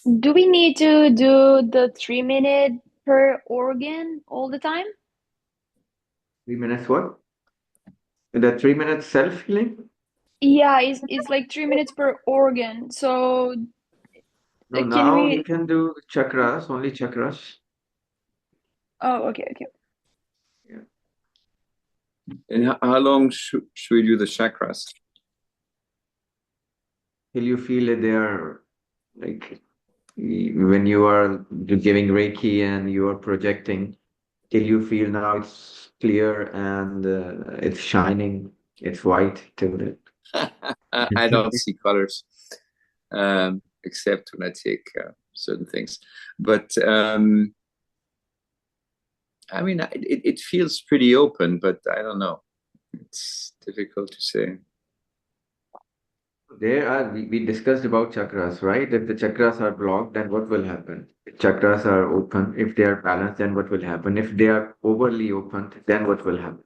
Do we need to do the 3 minute per organ all the time? 3 minutes what? The 3 minutes self-healing? Yeah, it's like 3 minutes per organ. So No, can now you we? can do chakras, only chakras. Oh, okay, okay. Yeah. And how long should we do the chakras? Till you feel it there, like when you are giving Reiki and you are projecting, till you feel now it's clear and it's shining, it's white till it. I don't see colors, except when I take certain things. But I mean, it feels pretty open, but I don't know. It's difficult to say. We discussed about chakras, right? If the chakras are blocked, then what will happen? If chakras are open, if they are balanced, then what will happen? If they are overly opened, then what will happen?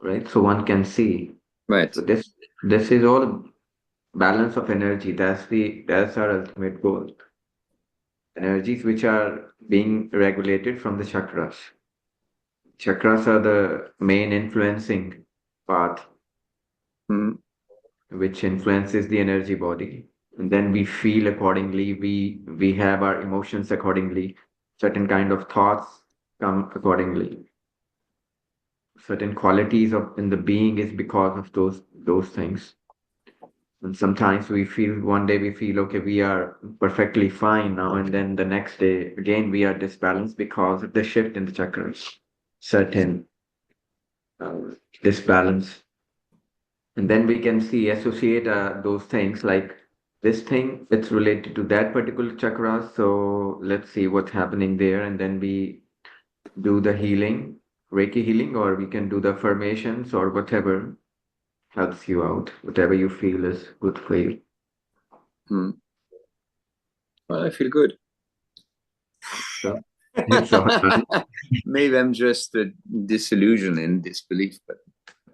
Right? So one can see. Right. So this is all balance of energy. That's our ultimate goal. Energies which are being regulated from the chakras. Chakras are the main influencing part, Mm. which influences the energy body. And then we feel accordingly, we have our emotions accordingly, certain kind of thoughts come accordingly. Certain qualities of in the being is because of those things. And sometimes we feel one day we feel okay, we are perfectly fine now, and then the next day again we are disbalanced because of the shift in the chakras, certain disbalance. And then we can see associate those things like this thing, it's related to that particular chakra. So let's see what's happening there, and then we do the healing, Reiki healing, or we can do the affirmations or whatever helps you out, whatever you feel is good for you. Mm. Well, I feel good. So it's all right. Maybe I'm just a disillusion in disbelief, but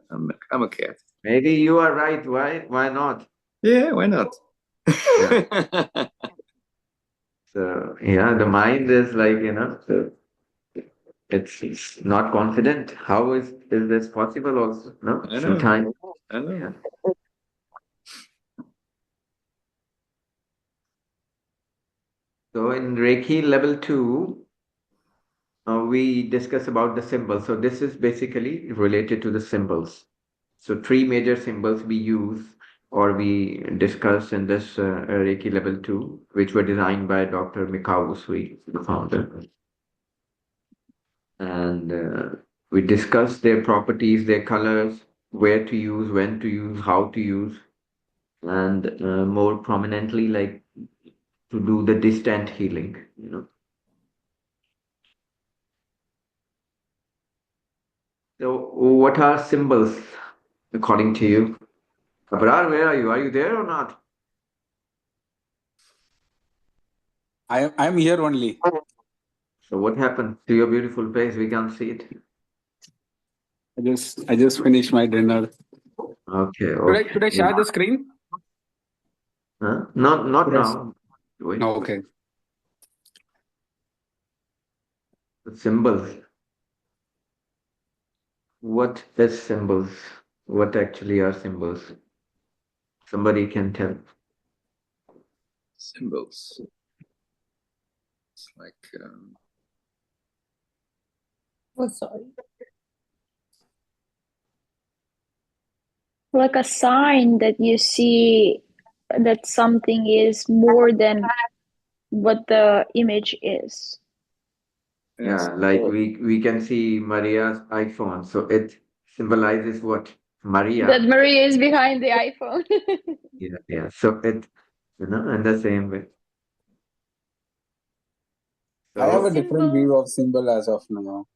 I'm okay. Maybe you are right. Why not? Yeah, why not? Yeah. So yeah, the mind is like, so it's not confident. How is this possible also? No, I know. sometimes. I know. Yeah. So in Reiki level 2, we discuss about the symbols. So this is basically related to the symbols. So three major symbols we use or we discuss in this Reiki level 2, which were designed by Dr. Mikao Usui, the founder. And we discuss their properties, their colors, where to use, when to use, how to use, and more prominently, like to do the distant healing. So, what are symbols according to you? Abrar, where are you? Are you there or not? I'm here only. So, what happened to your beautiful face? We can't see it. I just finished my dinner. Okay, Should I okay. share the screen? Huh? Not Should I? now. Wait. No, okay. The symbols. What is symbols? What actually are symbols? Somebody can tell. Symbols. It's like Oh, sorry. Like a sign that you see that something is more than what the image is. yes. Yeah, like So we can see Maria's iPhone. So it symbolizes what? that Maria. Maria is behind the iPhone. Yeah, yeah. So in the same way. I have A a So different symbol view of symbol as of now.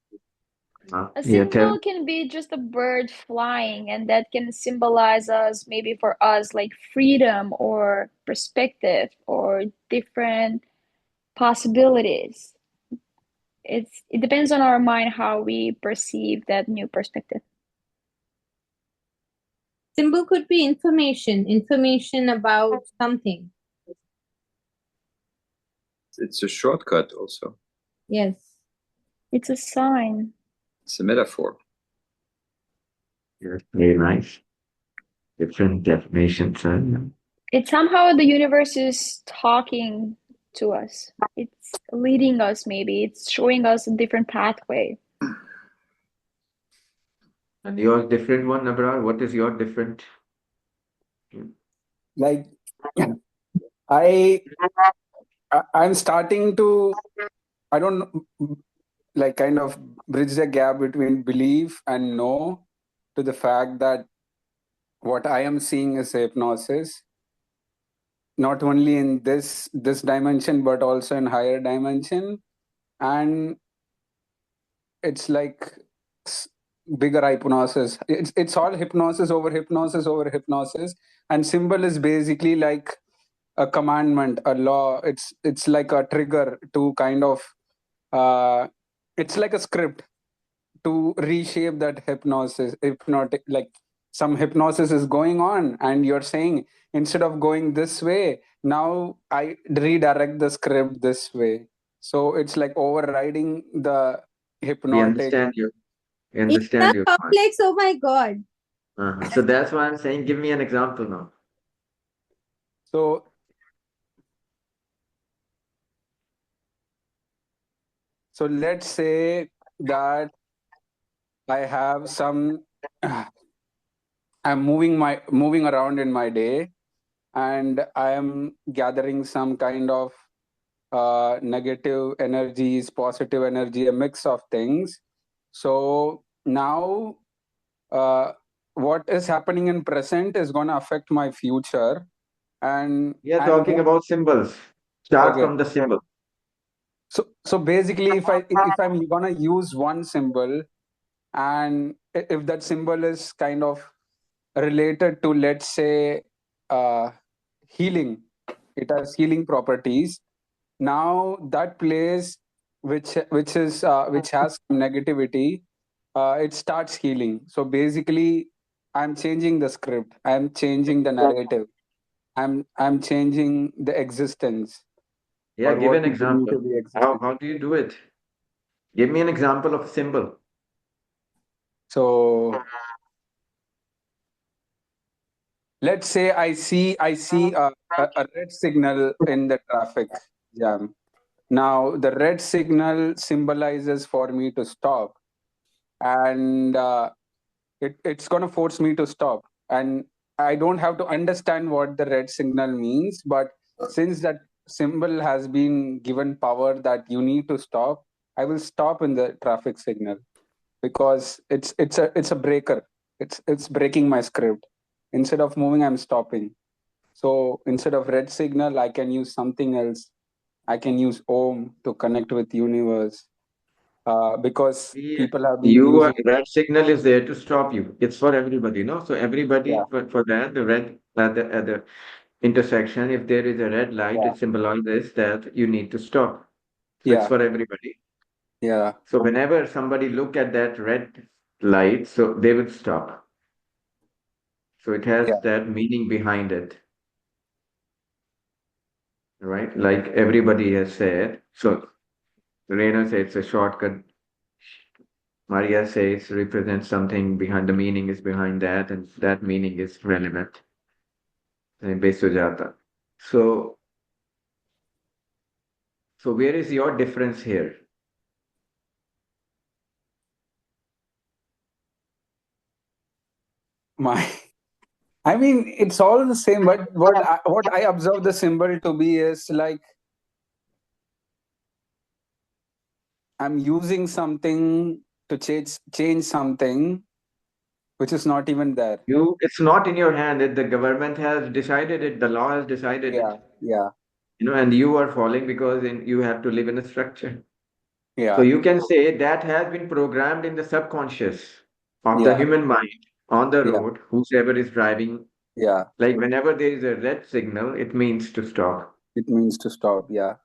A yeah, tell. symbol can be just a bird flying, and that can symbolize us, maybe for us, like freedom or perspective or different possibilities. It depends on our mind how we perceive that new perspective. Symbol could be information about something. It's a shortcut also. Yes. It's a sign. It's a metaphor. Yeah, very nice. Different definitions. It's somehow the universe is talking to us. It's leading us, maybe. It's showing us a different pathway. And your different one, Abrar, what is your different? Like I I'm starting to, I don't know, like kind of bridge the gap between belief and know to the fact that what I am seeing is hypnosis, not only in this dimension but also in higher dimension, and it's like s- bigger hypnosis. It's all hypnosis over hypnosis over hypnosis, and symbol is basically like a commandment, a law. It's like a trigger to kind of it's like a script to reshape that hypnotic, like some hypnosis is going on and you're saying, instead of going this way, now I redirect the script this way. So it's like overriding the We hypnotic. understand you. We It's understand that your point. complex. Oh my God. So that's why I'm saying, give me an example now. So let's say that I have some I'm moving around in my day, and I am gathering some kind of negative energies, positive energy, a mix of things. So now, uh, what is happening in present is going to affect my future, and We are I'm talking about symbols. Start okay. from the symbol. So basically, if I'm gonna use one symbol, and if that symbol is kind of related to, let's say, uh, healing, it has healing properties. Now that place which has some negativity, it starts healing. So basically, I'm changing the script, I'm changing the narrative, I'm changing the existence, Yeah, or give what an we believe example. to be How existence. how do you do it? Give me an example of a symbol. So let's say I see a red signal in the traffic jam. Now the red signal symbolizes for me to stop, and it's going to force me to stop, and I don't have to understand what the red signal means, but since that symbol has been given power that you need to stop, I will stop in the traffic signal, because it's a breaker. It's breaking my script. Instead of moving, I'm stopping. So instead of red signal, I can use something else. I can use Om to connect with universe, because Yeah. people have been You are, using. red signal is there to stop you. It's for everybody, no? So everybody Yeah, for that, the red at the intersection, if there is a red light, yeah, it symbolizes that you need to stop. So it's yeah, for everybody. yeah, So whenever somebody look at that red light, so they will stop. So it has yeah, that meaning behind it, right? Like everybody has said. So Reina says it's a shortcut. Maria says represents something behind the meaning is behind that, and that meaning is relevant. Based Sujata. So, so where is your difference here? my. I mean, it's all the same, but what I observe the symbol to be is like I'm using something to change something which is not even there. It's not in your hand. The government has decided it. The law has decided Yeah, it. yeah, And you are falling because you have to live in a structure. So yeah, you can say that has been programmed in the subconscious of the yeah, human mind on the yeah, road, whosoever is driving. yeah. Like whenever there is a red signal, it means to stop, It means to stop. Yeah,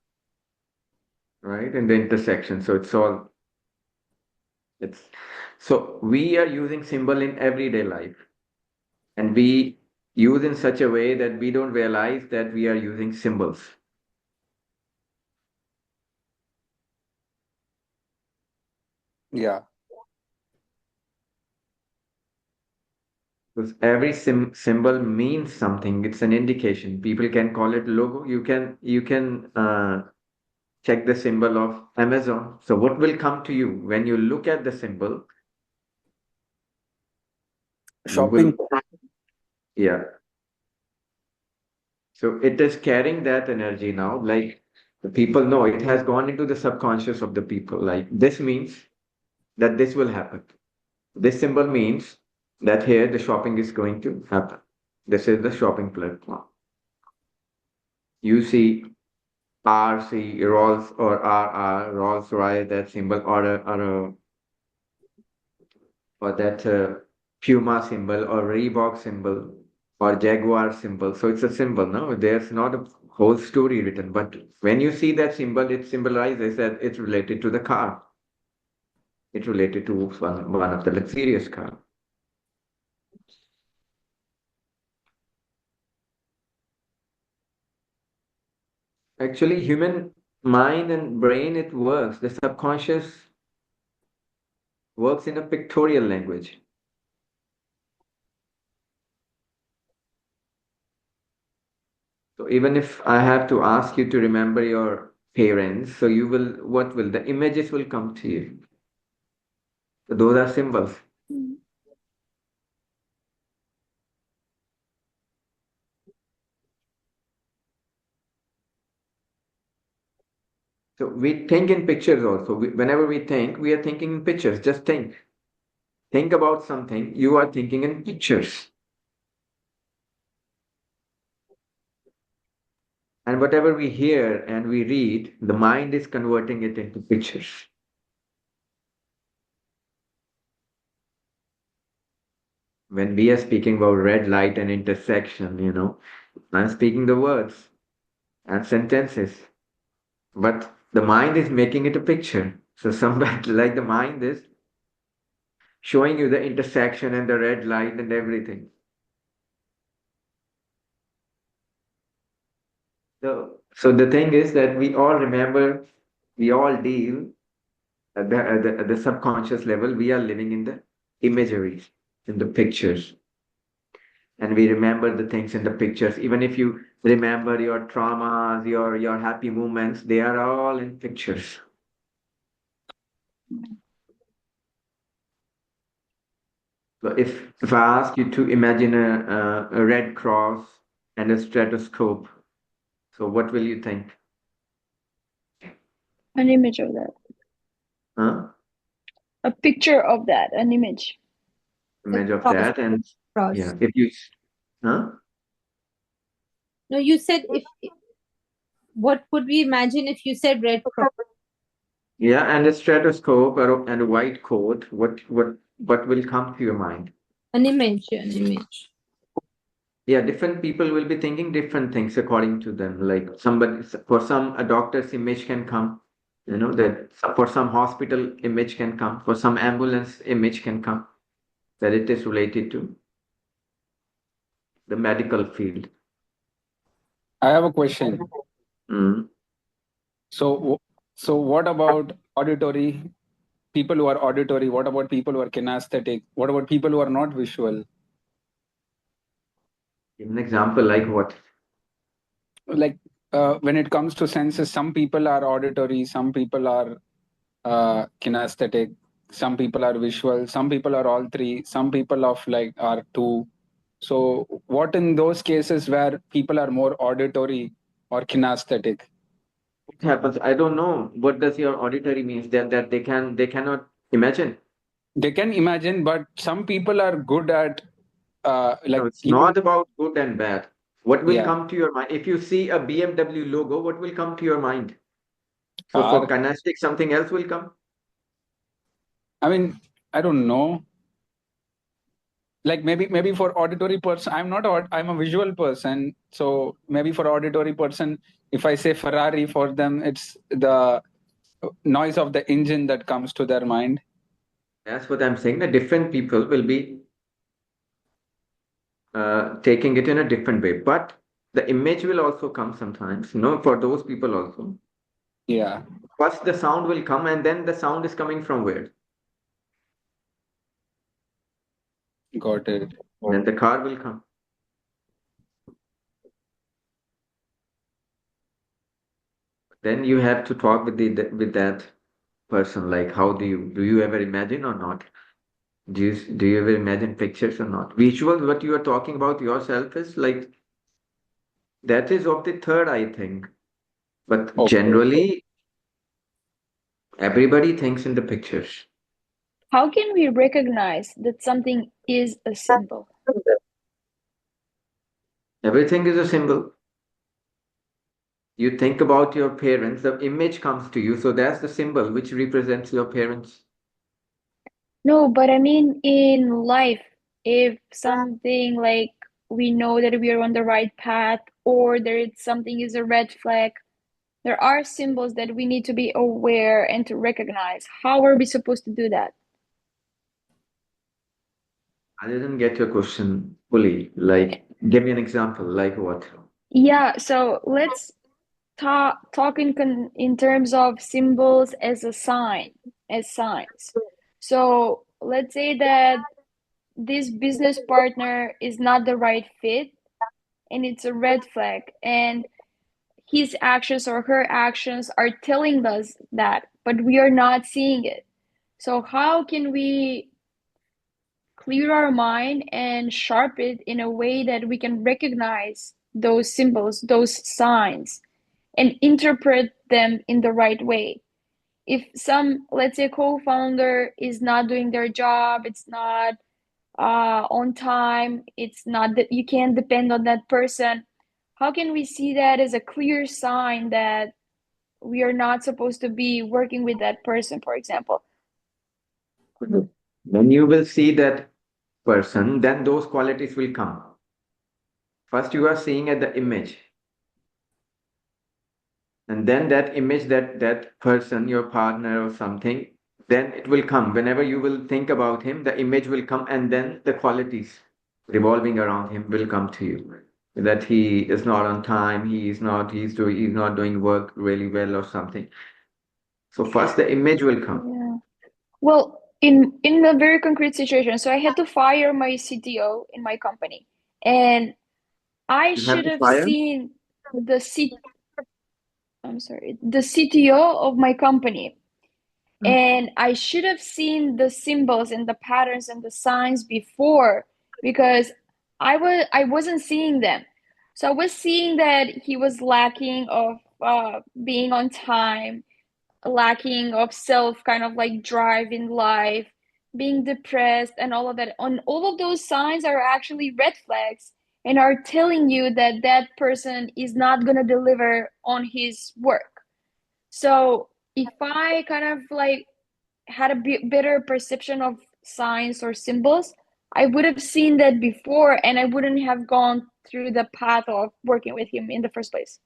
right? In the intersection. So it's so we are using symbol in everyday life, and we use in such a way that we don't realize that we are using symbols. Yeah. Because every symbol means something. It's an indication. People can call it logo. You can check the symbol of Amazon. So what will come to you when you look at the symbol? You will, Shopping. yeah. So it is carrying that energy now. Like the people know it has gone into the subconscious of the people. Like this means that this will happen. This symbol means that here the shopping is going to happen. This is the shopping platform. You see RC, Rolls or RR, Rolls Royce, that symbol, or that Puma symbol, or Reebok symbol, or Jaguar symbol. So it's a symbol, no? There's not a whole story written, but when you see that symbol, it symbolizes that it's related to the car. It's related to one of the luxurious car. Actually, human mind and brain, it works. The subconscious works in a pictorial language. So even if I have to ask you to remember your parents, so you will, what will, the images will come to you. So those are symbols. Mm. So we think in pictures also. Whenever we think, we are thinking in pictures. Just think. Think about something, you are thinking in pictures. And whatever we hear and we read, the mind is converting it into pictures. When we are speaking about red light and intersection, I'm speaking the words and sentences, but the mind is making it a picture. So somebody like the mind is showing you the intersection and the red light and everything. So the thing is that we all remember, we all deal at the subconscious level, we are living in the imagery, in the pictures. And we remember the things in the pictures. Even if you remember your traumas, your happy moments, they are all in pictures. So if I ask you to imagine a red cross and a stethoscope, so what will you think? An image of that. Huh? A picture of that, an image. The Image of cross. that, and Cross. yeah, if you, huh? No, you said if what would we imagine if you said red cross? Yeah, and a stethoscope and a white coat, what will come to your mind? An image, an image. Yeah, different people will be thinking different things according to them. Like somebody, for some, a doctor's image can come, that for some hospital image can come, for some ambulance image can come, that it is related to the medical field. I have a question. Mm. So, so what about auditory? People who are auditory. What about people who are kinesthetic? What about people who are not visual? Give an example like what? Like when it comes to senses, some people are auditory, some people are kinesthetic, some people are visual, some people are all three, some people of like are two. So, what in those cases where people are more auditory or kinesthetic? What happens? I don't know. What does your auditory means? That they cannot imagine. They can imagine, but some people are good at No, like it's even not about good and bad. What will yeah, come to your mind? If you see a BMW logo, what will come to your mind? So for are kinesthetic, something else will come. I mean, I don't know. Like maybe for auditory person, I'm a visual person. So maybe for auditory person, if I say Ferrari, for them it's the noise of the engine that comes to their mind. That's what I'm saying. That different people will be taking it in a different way. But the image will also come sometimes, for those people also. Yeah. First, the sound will come, and then the sound is coming from where? Got it. Then the car will come. Then you have to talk with with that person. Like, how do you ever imagine or not? Do you ever imagine pictures or not? Visual, what you are talking about yourself is like that is of the third, I think. But Okay. generally, everybody thinks in the pictures. How can we recognize that something is a symbol? Everything is a symbol. You think about your parents, the image comes to you. So that's the symbol which represents your parents. No, but I mean in life, if something like we know that we are on the right path or there is something is a red flag, there are symbols that we need to be aware and to recognize. How are we supposed to do that? I didn't get your question fully. Like, give me an example. Like what? Yeah, so let's talk in terms of symbols as a sign, as signs. So let's say that this business partner is not the right fit and it's a red flag, and his actions or her actions are telling us that, but we are not seeing it. So how can we clear our mind and sharpen it in a way that we can recognize those symbols, those signs, and interpret them in the right way? If some, let's say, co-founder is not doing their job, it's not on time, it's not that you can't depend on that person, how can we see that as a clear sign that we are not supposed to be working with that person, for example? When you will see that person, then those qualities will come. First, you are seeing at the image, and then that image, that person, your partner or something, then it will come. Whenever you will think about him, the image will come, and then the qualities revolving around him will come to you. That he is not on time, he's not doing work really well or something. So first the image will come. Yeah. Well, in a very concrete situation, so I had to fire my CTO in my company, and I You have should to have fire. seen the C I'm sorry, the CTO of my company, and I should have seen the symbols and the patterns and the signs before, because I wasn't seeing them. So I was seeing that he was lacking of being on time, lacking of self kind of like drive in life, being depressed and all of that. And all of those signs are actually red flags and are telling you that that person is not going to deliver on his work. So if I kind of like had a better perception of signs or symbols, I would have seen that before and I wouldn't have gone through the path of working with him in the first place.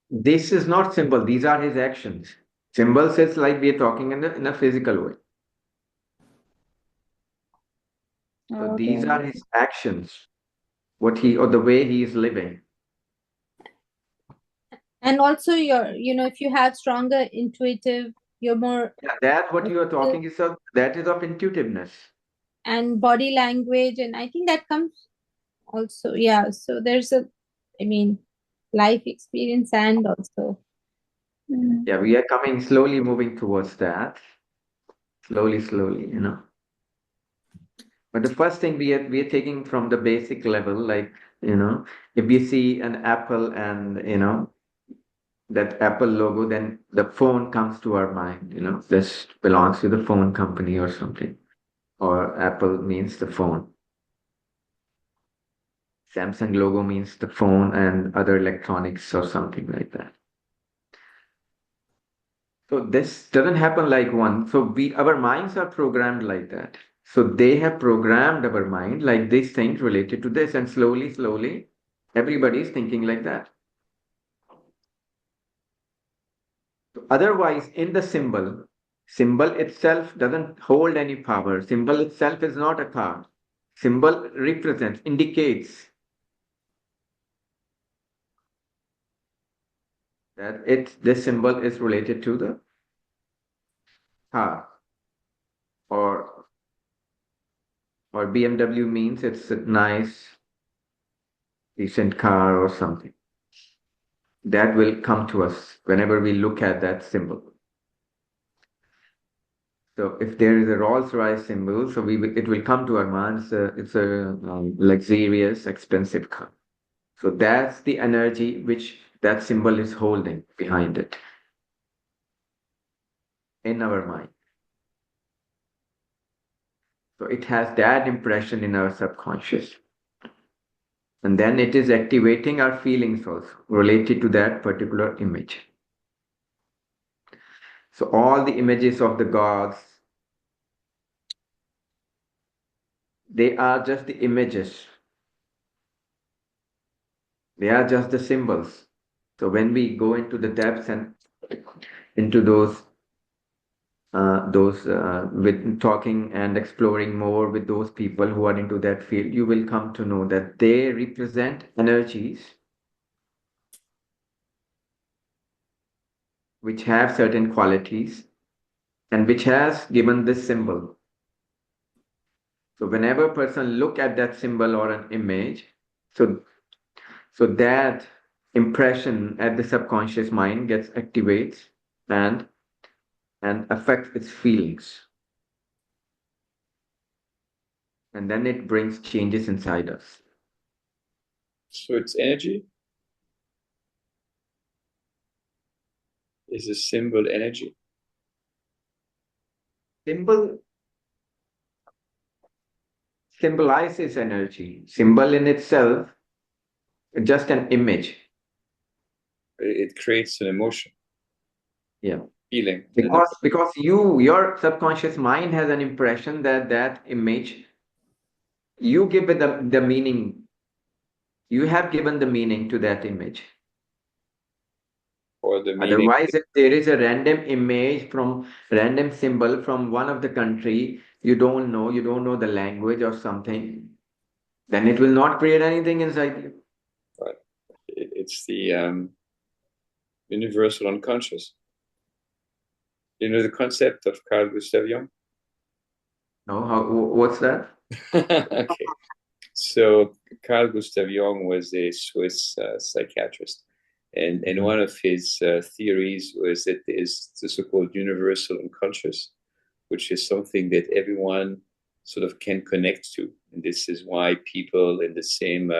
This is not symbol, these are his actions. Symbols is like we are talking in a physical way. So these Okay. are his actions, what he or the way he is living. And also if you have stronger intuitive, you're more Yeah, that what you are talking is of that is of intuitiveness. and body language, and I think that comes also, yeah. So there's I mean, life experience and also. Mm. Yeah, we are coming slowly moving towards that. Slowly, But the first thing we are taking from the basic level, like, if we see an apple and that Apple logo, then the phone comes to our mind, this belongs to the phone company or something. Or Apple means the phone. Samsung logo means the phone and other electronics or something like that. So this doesn't happen like one. So our minds are programmed like that. So they have programmed our mind like these things related to this, and slowly, everybody is thinking like that. So otherwise, in the symbol itself doesn't hold any power. Symbol itself is not a card. Symbol represents, indicates that this symbol is related to the car or or BMW means it's a nice, decent car or something. That will come to us whenever we look at that symbol. So if there is a Rolls-Royce symbol, so it will come to our mind. It's a luxurious, expensive car. So that's the energy which that symbol is holding behind it in our mind. So it has that impression in our subconscious. And then it is activating our feelings also related to that particular image. So all the images of the gods, they are just the images. They are just the symbols. So when we go into the depths and into those with talking and exploring more with those people who are into that field, you will come to know that they represent energies which have certain qualities and which has given this symbol. So whenever a person look at that symbol or an image, so that impression at the subconscious mind gets activates and affects its feelings. And then it brings changes inside us. So it's energy? Is a symbol energy? Symbol symbolizes energy. Symbol in itself, just an image. It creates an emotion. Yeah. Feeling. Because your subconscious mind has an impression that that image, you give it the meaning. You have given the meaning to that image. Or the meaning. Otherwise, if there is a random image from random symbol from one of the country, you don't know the language or something, then it will not create anything inside you. Right. It's the universal unconscious. You know the concept of Carl Gustav Jung? No, what's that? Okay. So Carl Gustav Jung was a Swiss psychiatrist. And one of his theories was that there's the so-called universal unconscious, which is something that everyone sort of can connect to. And this is why people in the same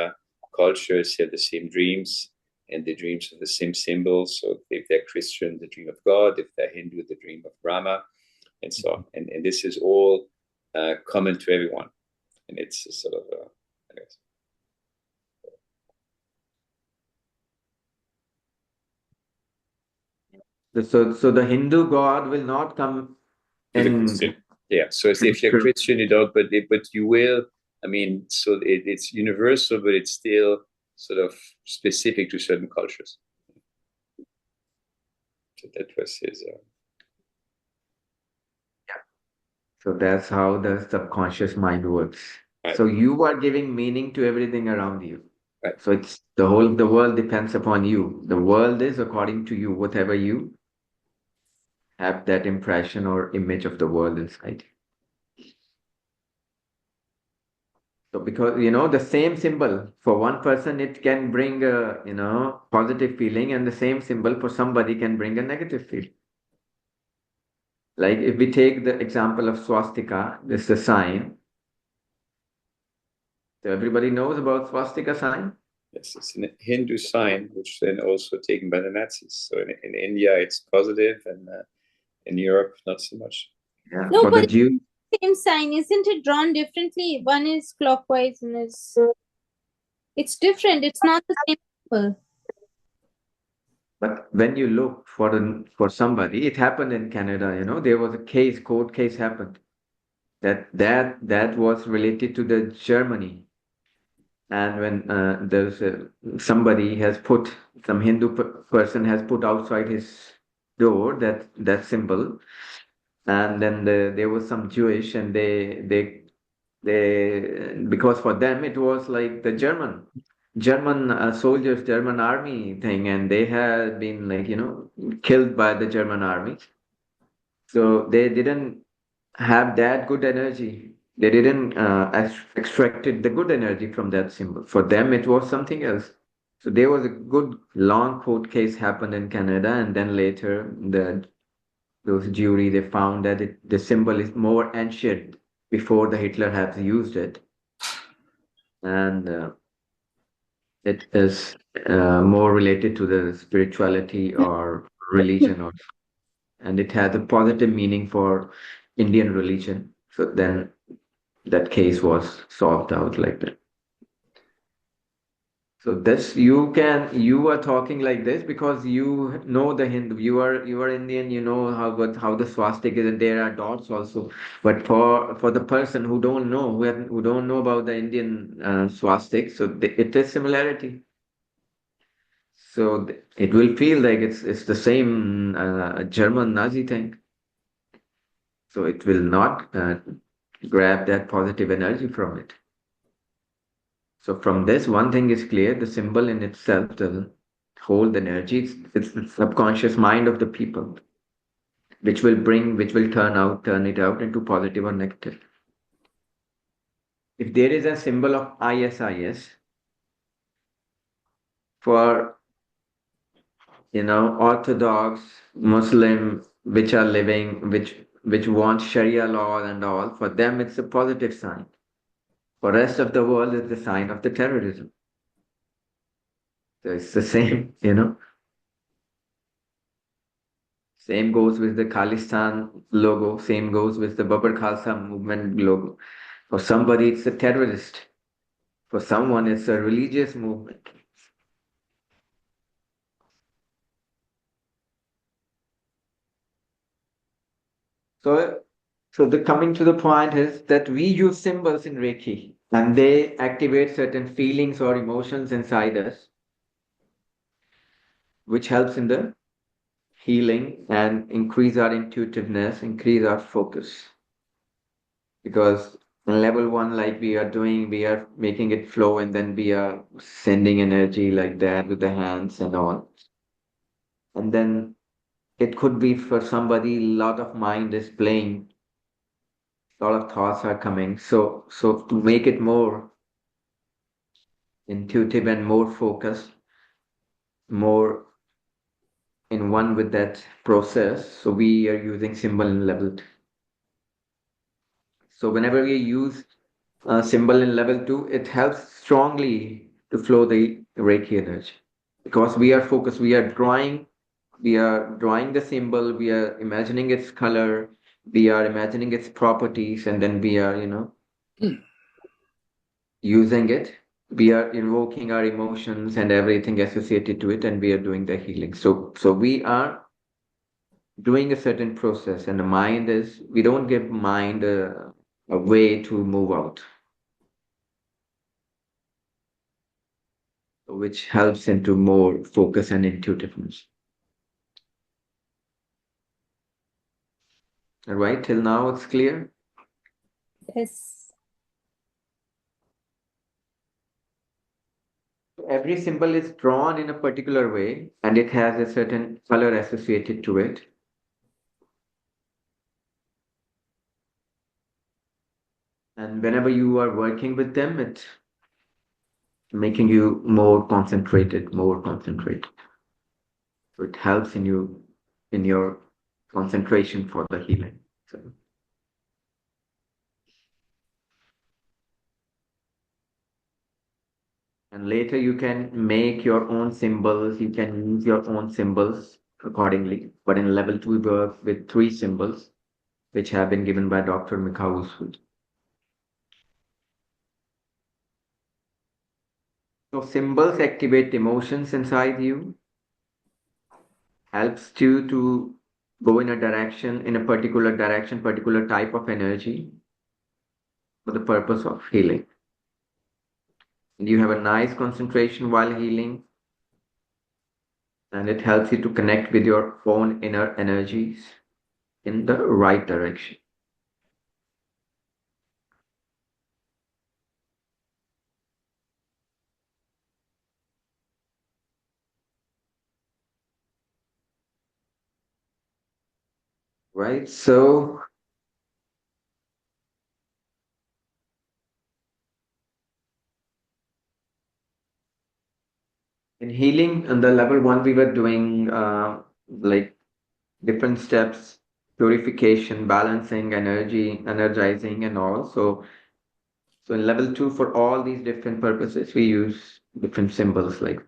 cultures have the same dreams and the dreams of the same symbols. So if they're Christian, the dream of God; if they're Hindu, the dream of Rama, and so on. And this is all common to everyone. And it's a sort of, I guess. So the Hindu God will not come in. Yeah. So if you're Christian, you don't, but you will. I mean, so it's universal, but it's still sort of specific to certain cultures. So that was his. Yeah. So that's how the subconscious mind works. Right. So you are giving meaning to everything around you. Right. So it's the whole of the world depends upon you. The world is according to you, whatever you have that impression or image of the world inside. So because the same symbol for one person it can bring a positive feeling, and the same symbol for somebody can bring a negative feeling. Like if we take the example of swastika, this is a sign. So everybody knows about swastika sign? Yes, it's a Hindu sign, which then also taken by the Nazis. So in India, it's positive, and in Europe, not so much. Yeah. No, For but the Jew, same sign, isn't it drawn differently? One is clockwise and it's different. It's not the same symbol. but when you look for somebody, it happened in Canada. There was a court case happened that was related to the Germany. And when there's somebody has put some Hindu person has put outside his door that symbol, and then there was some Jewish, and they because for them it was like the German soldiers, German army thing, and they had been like killed by the German army, so they didn't have that good energy They didn't extracted the good energy from that symbol. For them, it was something else. So there was a good long court case happened in Canada, and then later those jury they found that the symbol is more ancient before the Hitler has used it, and it is more related to the spirituality or religion, or and it has a positive meaning for Indian religion. So then that case was solved out like that. So this you are talking like this because you know the Hindu. You are Indian. You know how the swastika is, and there are dots also. But for the person who don't know who don't know about the Indian swastika, so it is similarity. So it will feel like it's the same German Nazi thing. So it will not grab that positive energy from it. So from this, one thing is clear: the symbol in itself doesn't hold energy. It's the subconscious mind of the people, which will turn it out into positive or negative. If there is a symbol of ISIS for Orthodox Muslim, which are living, which want Sharia law and all, for them it's a positive sign. For rest of the world, it's the sign of the terrorism. So it's the same, Same goes with the Khalistan logo. Same goes with the Babur Khalsa movement logo. For somebody, it's a terrorist. For someone, it's a religious movement. So, so the coming to the point is that we use symbols in Reiki, and they activate certain feelings or emotions inside us, which helps in the healing and increase our intuitiveness, increase our focus. Because in level one, like we are doing, we are making it flow, and then we are sending energy like that with the hands and all. And then it could be for somebody, a lot of mind is playing, a lot of thoughts are coming. So to make it more intuitive and more focused, more in one with that process, so we are using symbol in level 2. So whenever we use a symbol in level 2, it helps strongly to flow the Reiki energy because we are focused, we are drawing the symbol, we are imagining its color, we are imagining its properties, and then we are, using it. We are invoking our emotions and everything associated to it, and we are doing the healing. So we are doing a certain process, and the mind is, we don't give mind a way to move out, which helps into more focus and intuitiveness. All right, till now it's clear. Yes. Every symbol is drawn in a particular way, and it has a certain color associated to it. And whenever you are working with them, it's making you more concentrated, more concentrated. So it helps in your concentration for the healing. So, and later you can make your own symbols, you can use your own symbols accordingly. But in level 2, we work with 3 symbols, which have been given by Dr. Mikhail. So symbols activate emotions inside you, helps you to go in a direction, in a particular direction, particular type of energy for the purpose of healing. And you have a nice concentration while healing, and it helps you to connect with your own inner energies in the right direction. Right? So In healing, on the level 1, we were doing like different steps, purification, balancing, energy, energizing, and all. So in level 2, for all these different purposes, we use different symbols like.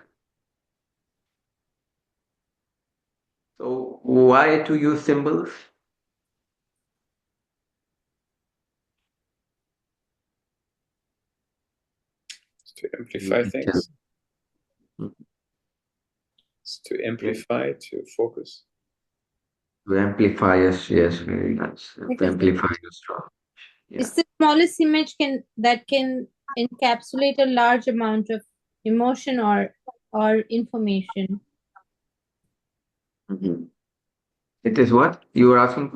So why to use symbols? To You amplify can tell. things, to amplify, to focus. To amplify us, yes, very nice. To Because amplify your strong. Yeah. it's the smallest image that can encapsulate a large amount of emotion or information. Mhm. It is what you were asking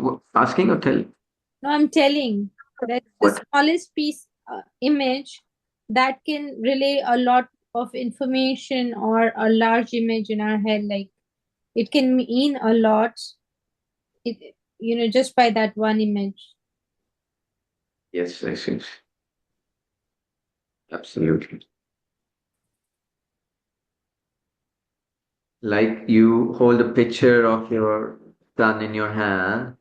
or telling? No, I'm telling that the What? smallest piece image that can relay a lot of information or a large image in our head, like it can mean a lot. It just by that one image. Yes, yes, yes. Absolutely. Like you hold a picture of your son in your hand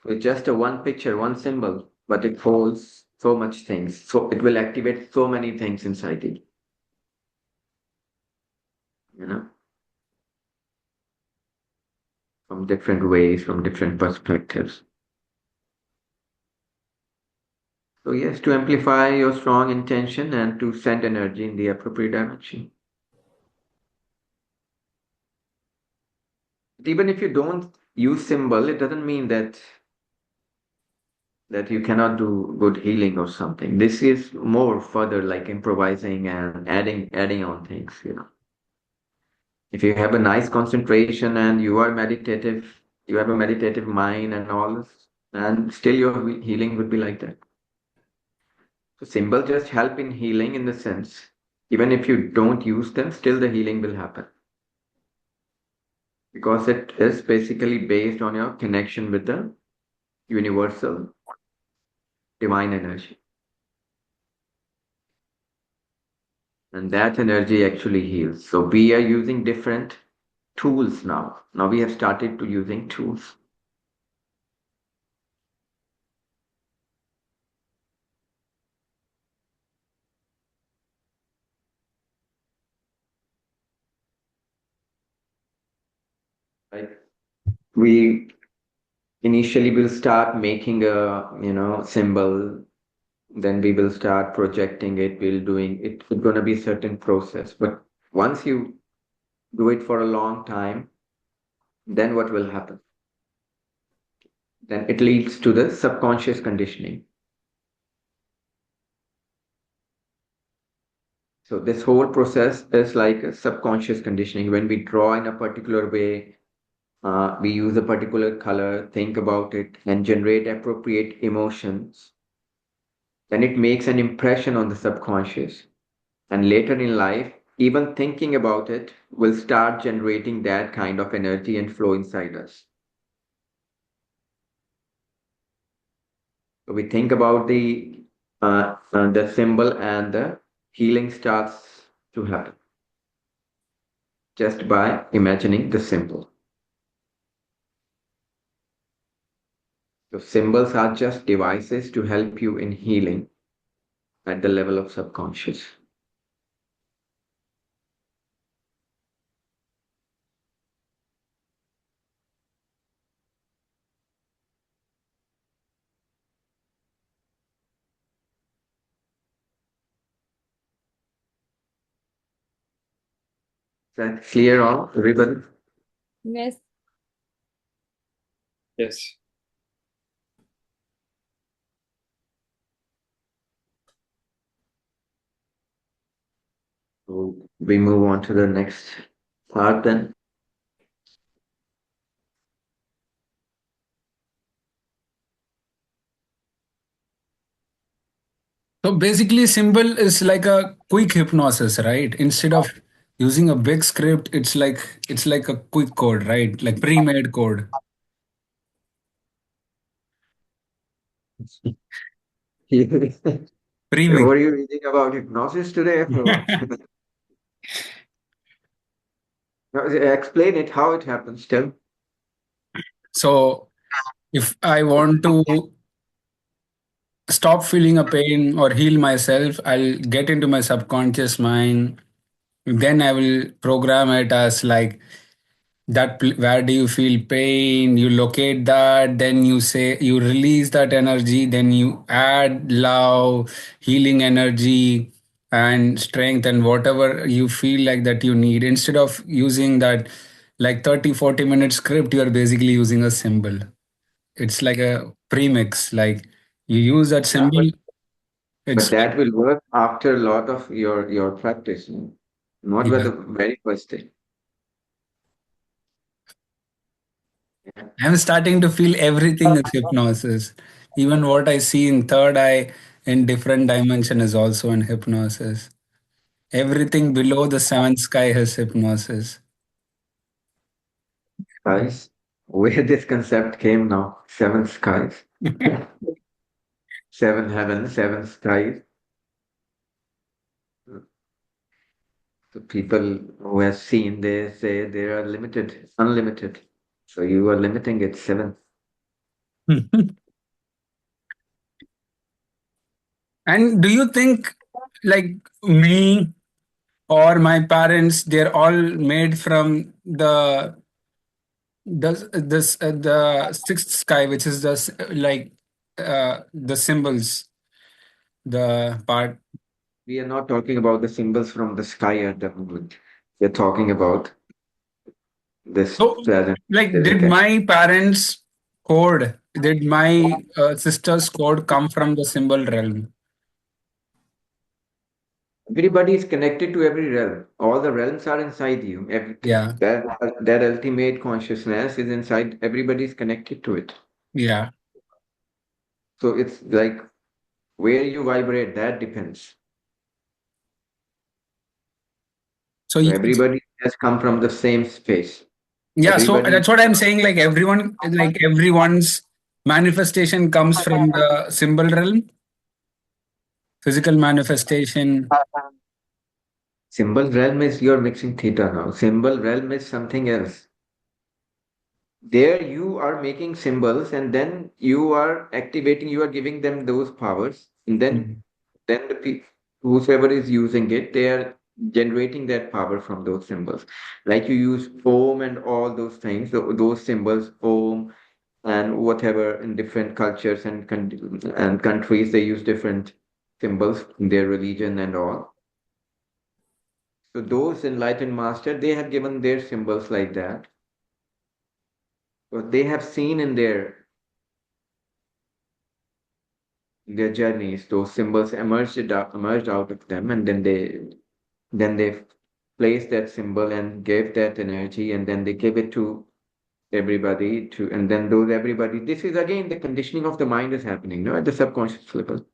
with just a one picture, one symbol, but it holds so much things. So it will activate so many things inside it, you know, from different ways, from different perspectives. So yes, to amplify your strong intention and to send energy in the appropriate dimension. But even if you don't use symbol, it doesn't mean that you cannot do good healing or something. This is more further like improvising and adding on things, you know. If you have a nice concentration and you are meditative, you have a meditative mind and all this, and still your healing would be like that. So symbol just help in healing in the sense, even if you don't use them, still the healing will happen. Because it is basically based on your connection with the universal divine energy. And that energy actually heals. So we are using different tools now. Now we have started to using tools. Like we initially will start making a, symbol, then we will start projecting it, we'll doing it. It's going to be a certain process. But once you do it for a long time, then what will happen? Then it leads to the subconscious conditioning. So this whole process is like a subconscious conditioning. When we draw in a particular way, we use a particular color, think about it, and generate appropriate emotions, then it makes an impression on the subconscious. And later in life, even thinking about it will start generating that kind of energy and flow inside us. So we think about the symbol, and the healing starts to happen just by imagining the symbol. So symbols are just devices to help you in healing at the level of subconscious. Is that clear all, everybody? Yes. Yes. So we move on to the next part then. So basically, symbol is like a quick hypnosis, right? Instead of using a big script, it's like a quick code, right? Like pre-made code. What Pre-made. are you reading about hypnosis today or what? Now, explain it, how it happens. Tell. So if I want to stop feeling a pain or heal myself, I'll get into my subconscious mind. Then I will program it as like where do you feel pain, you locate that, then you say you release that energy, then you add love, healing energy and strength and whatever you feel like that you need. Instead of using that like 30-40 minute script, you are basically using a symbol. It's like a premix, like you use that Yeah, symbol. but It's like, that will work after a lot of your practice, not with yeah, the very first day. Yeah. I'm starting to feel everything is hypnosis. Even what I see in third eye in different dimension is also in hypnosis. Everything below the seventh sky has hypnosis. Skies, where this concept came now, seven skies, seven heavens, seven skies. So people who have seen, they say they are limited, unlimited. So you are limiting it seven. And do you think like me or my parents, they're all made from the sixth sky, which is like the symbols, the part. We are not talking about the symbols from the sky at the moment. We're talking about this So, present like, did physical. my parents' code, did my sister's code come from the symbol realm? Everybody is connected to every realm. All the realms are inside you. Yeah, That ultimate consciousness is inside. Everybody is connected to it. yeah. So it's like where you vibrate, that depends. So, So everybody has come from the same space. yeah, so Everybody, that's what I'm saying. Like everyone's manifestation comes from the symbol realm, physical manifestation. symbol realm is you're mixing theta now. Symbol realm is something else. There you are making symbols and then you are activating, you are giving them those powers. And Mm. then whosoever is using it, they are generating that power from those symbols. Like you use Om and all those things, those symbols, Om and whatever in different cultures and and countries, they use different symbols in their religion and all. So those enlightened master, they have given their symbols like that. But they have seen in their journeys, those symbols emerged out of them, and then they placed that symbol and gave that energy, and then they gave it to everybody and then those everybody. This is again the conditioning of the mind is happening, no, at the subconscious level.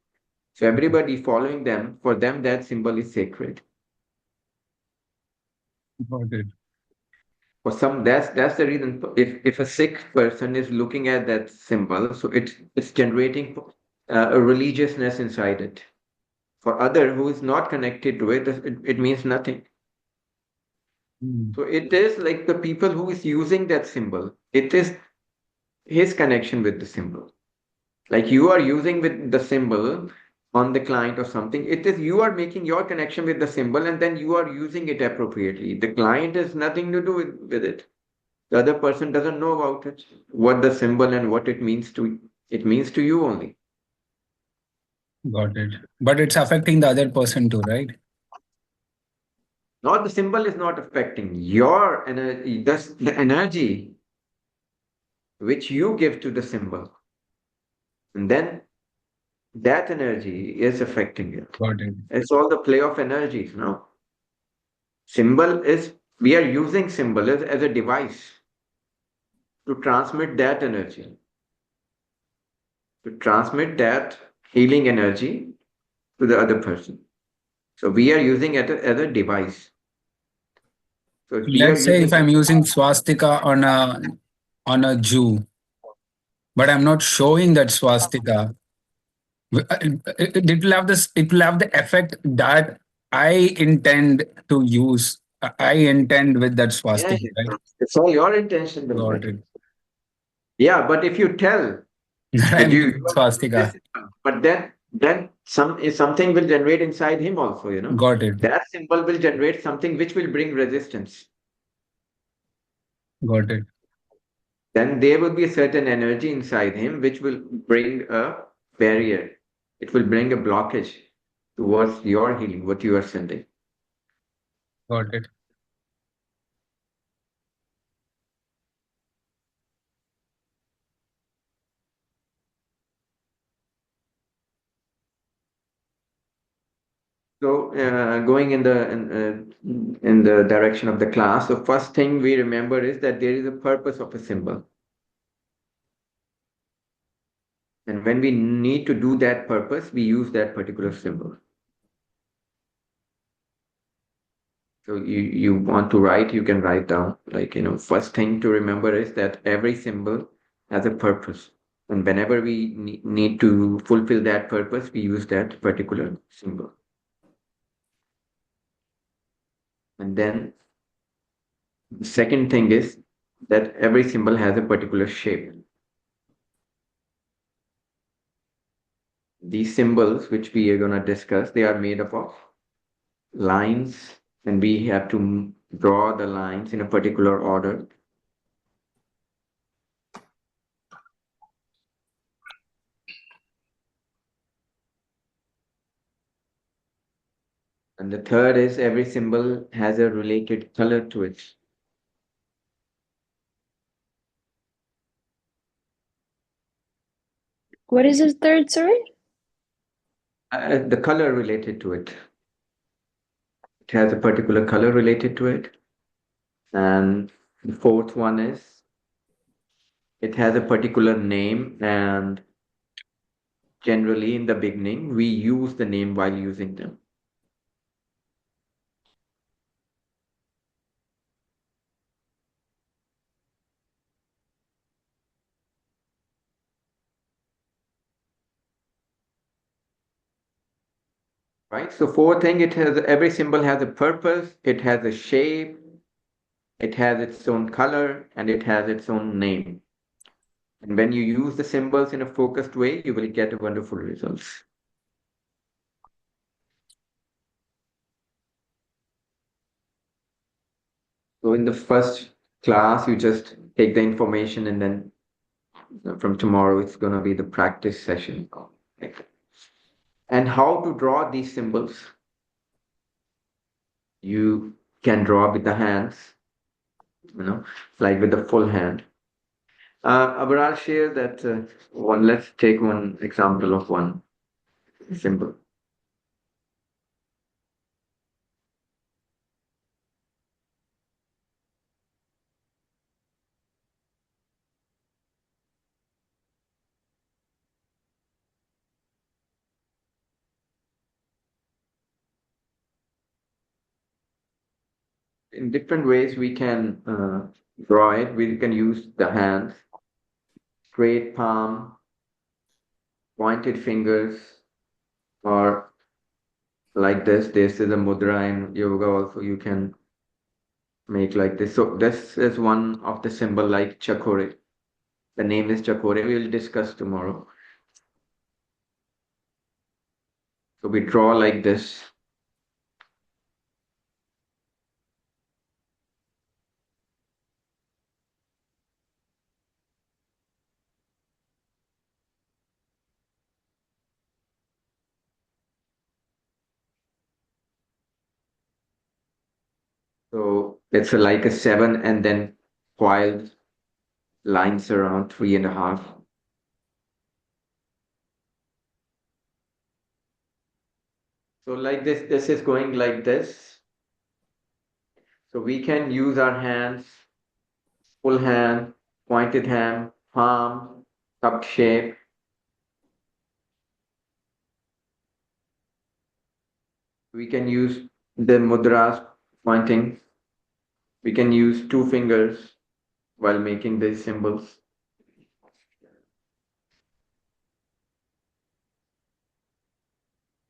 So everybody following them, for them that symbol is sacred. Got it. For some, that's the reason. If a sick person is looking at that symbol, so it's generating a religiousness inside it. For other who is not connected to it, it means nothing. Mm. So it is like the people who is using that symbol. It is his connection with the symbol. Like you are using with the symbol on the client or something. It is you are making your connection with the symbol and then you are using it appropriately. The client has nothing to do with it. The other person doesn't know about it, what the symbol and what it means to you only. Got it. But it's affecting the other person too, right? Not the symbol is not affecting your energy, that's the energy which you give to the symbol. And then that energy is affecting it. Got it. It's all the play of energies now. Symbol is, we are using symbol as a device to transmit that energy, to transmit that healing energy to the other person. So we are using it as a device. So we are Let's say if using I'm using swastika on a Jew, but I'm not showing that swastika, it will have the effect that I intend to use I intend with that Yeah, swastika, right? it's all your intention will Got matter. it. Yeah, but if you tell that I'm you doing are doing swastika. this, but then something will generate inside him also, you know. Got it. That symbol will generate something which will bring resistance. Got it. Then there will be a certain energy inside him which will bring a barrier. It will bring a blockage towards your healing, what you are sending. Got it. So, going in the direction of the class, the first thing we remember is that there is a purpose of a symbol, and when we need to do that purpose, we use that particular symbol. So you want to write, you can write down, like, you know, first thing to remember is that every symbol has a purpose. And whenever we need to fulfill that purpose, we use that particular symbol. And then the second thing is that every symbol has a particular shape. These symbols, which we are going to discuss, they are made up of lines, and we have to draw the lines in a particular order. And the third is every symbol has a related color to it. What is the third, sorry? The color related to it. It has a particular color related to it. And the fourth one is it has a particular name, and generally in the beginning, we use the name while using them. Right? So fourth thing, it has every symbol has a purpose, it has a shape, it has its own color, and it has its own name. And when you use the symbols in a focused way, you will get wonderful results. So in the first class, you just take the information, and then from tomorrow, it's going to be the practice session. And how to draw these symbols? You can draw with the hands, you know, like with the full hand. But I'll share that one. Let's take one example of one symbol. In different ways, we can draw it. We can use the hands, straight palm, pointed fingers, or like this. This is a mudra in yoga. Also, you can make like this. So this is one of the symbol like chakore. The name is chakore. We will discuss tomorrow. So we draw like this. So it's like a seven, and then coiled lines around 3.5. So like this is going like this. So we can use our hands, full hand, pointed hand, palm, cup shape. We can use the mudras pointing. We can use two fingers while making these symbols.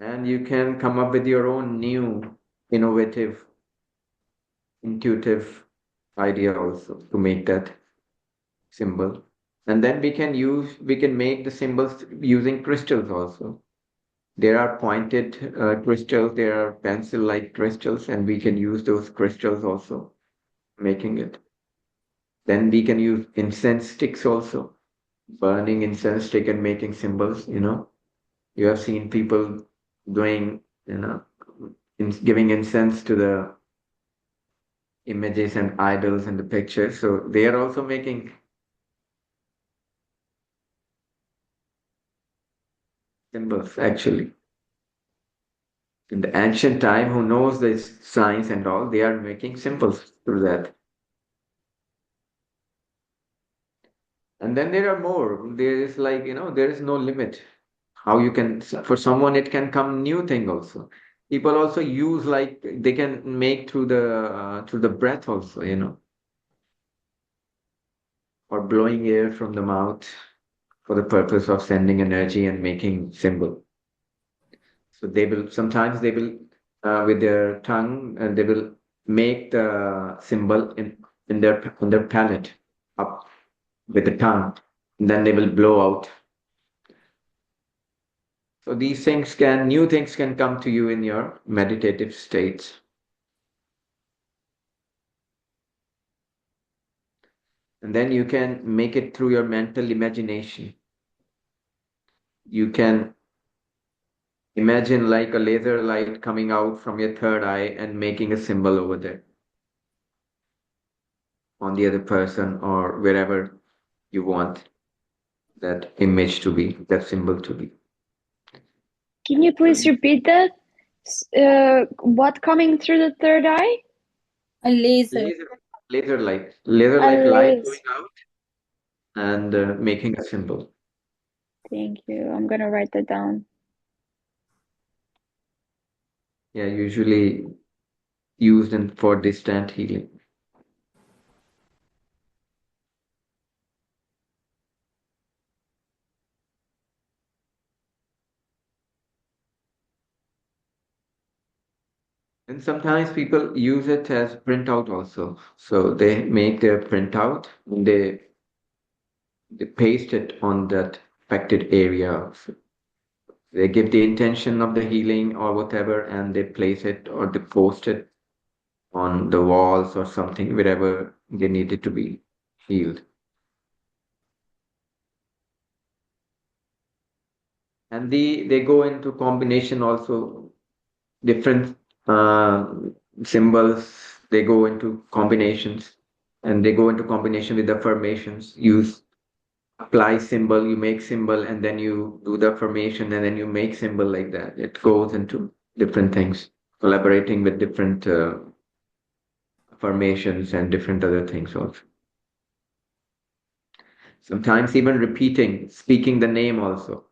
And you can come up with your own new innovative intuitive idea also to make that symbol. And then we can make the symbols using crystals also. There are pointed crystals, there are pencil-like crystals, and we can use those crystals also, making it. Then we can use incense sticks also, burning incense stick and making symbols, you know. You have seen people doing, you know, giving incense to the images and idols and the pictures. So they are also making symbols actually. In the ancient time, who knows this science and all, they are making symbols through that. And then there are more. There is like, you know, there is no limit. How you can, for someone, it can come new thing also. People also use like they can make through the breath also, you know, or blowing air from the mouth for the purpose of sending energy and making symbol. So they will sometimes they will with their tongue and they will make the symbol in their palate up with the tongue. And then they will blow out. So these things can new things can come to you in your meditative states. And then you can make it through your mental imagination. You can imagine like a laser light coming out from your third eye and making a symbol over there on the other person or wherever you want that image to be, that symbol to be. Can you So please repeat that? What coming through the third eye? A laser. laser A like light laser. going out and making a symbol. Thank you. I'm gonna write that down. Yeah, usually used in for distant healing. And sometimes people use it as printout also. So they make their printout and they paste it on that affected area. So they give the intention of the healing or whatever, and they place it or they post it on the walls or something, wherever they need it to be healed. And they go into combination also, different uh, symbols, they go into combinations and they go into combination with affirmations. Use apply symbol, you make symbol, and then you do the affirmation, and then you make symbol like that. It goes into different things, collaborating with different affirmations and different other things also. Sometimes even repeating, speaking the name also.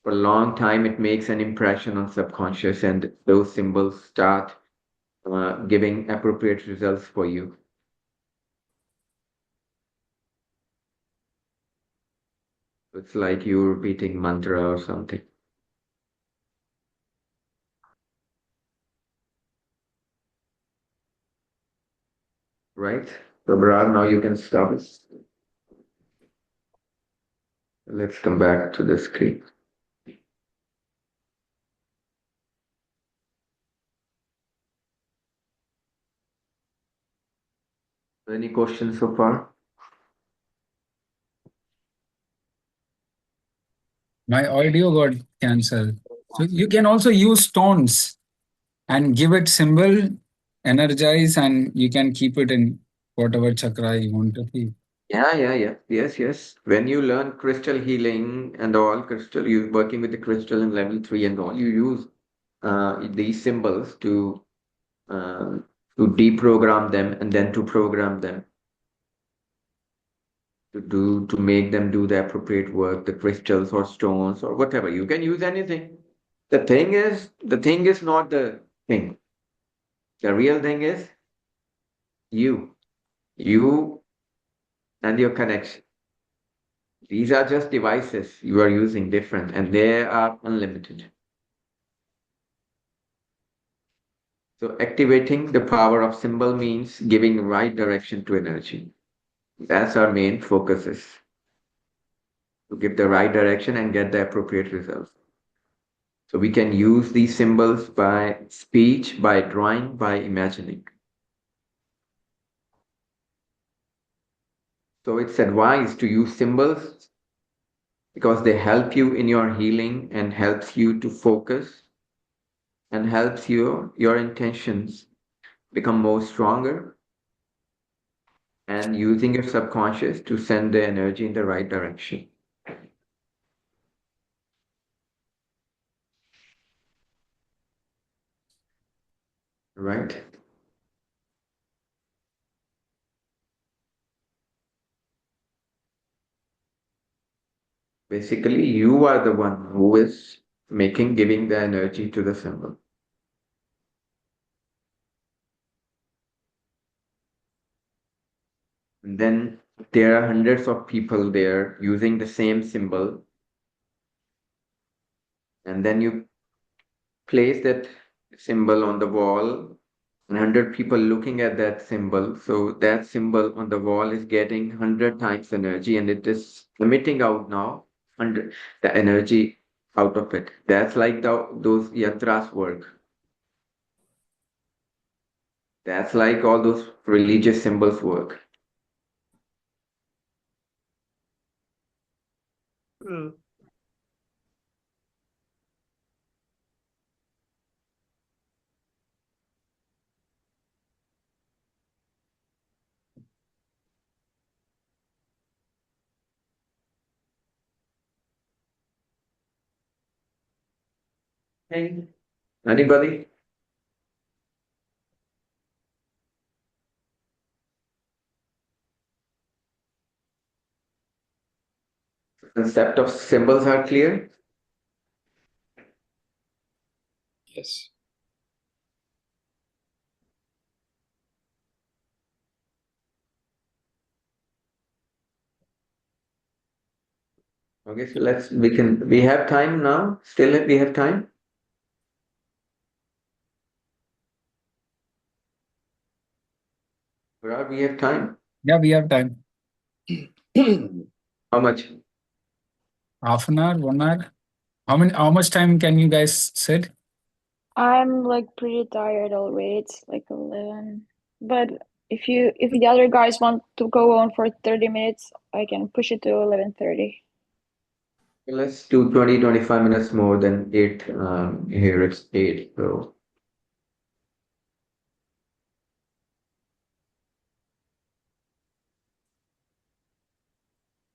For a long time, it makes an impression on subconscious, and those symbols start giving appropriate results for you. It's like you repeating mantra or something. Right? So, Brad, now you can stop it. Let's come back to the screen. Any questions so far? My audio got cancelled. So you can also use stones and give it symbol, energize, and you can keep it in whatever chakra you want to keep. Yeah. Yes. When you learn crystal healing and all, crystal, you working with the crystal in level 3 and all, you use these symbols uh, to deprogram them and then to program them to make them do the appropriate work, the crystals or stones or whatever. You can use anything. The thing is not the thing. The real thing is you, you and your connection. These are just devices you are using different and they are unlimited. So activating the power of symbol means giving right direction to energy. That's our main focus is to give the right direction and get the appropriate results. So we can use these symbols by speech, by drawing, by imagining. So it's advised to use symbols because they help you in your healing and helps you to focus and helps your intentions become more stronger and using your subconscious to send the energy in the right direction. Right? Basically, you are the one who is giving the energy to the symbol. And then there are hundreds of people there using the same symbol. And then you place that symbol on the wall, 100 people looking at that symbol. So that symbol on the wall is getting 100 times energy and it is emitting out now 100 the energy out of it. That's like those yantras work. That's like all those religious symbols work. Hey, anybody? Concept of symbols are clear? Yes. Okay, so we have time now. Still, we have time. Parag, we have time. Yeah, we have time. How much? Half an hour, 1 hour. How much time can you guys sit? I'm like pretty tired already. It's like 11. But if the other guys want to go on for 30 minutes, I can push it to 11:30. Let's do 20, 25 minutes more than 8. Here it's 8. So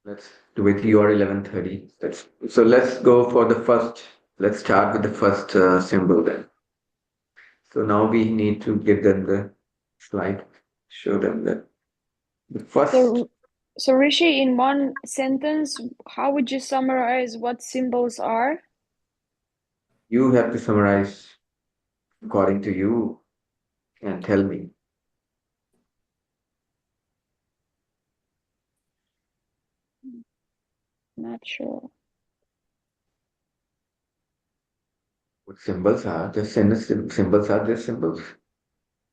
let's do it your 11:30. Let's go for the first. Let's start with the first symbol then. So now we need to give them the slide, show them the first. So Rishi, in one sentence, how would you summarize what symbols are? You have to summarize according to you and tell me. Not sure. What symbols are? Symbols are just symbols.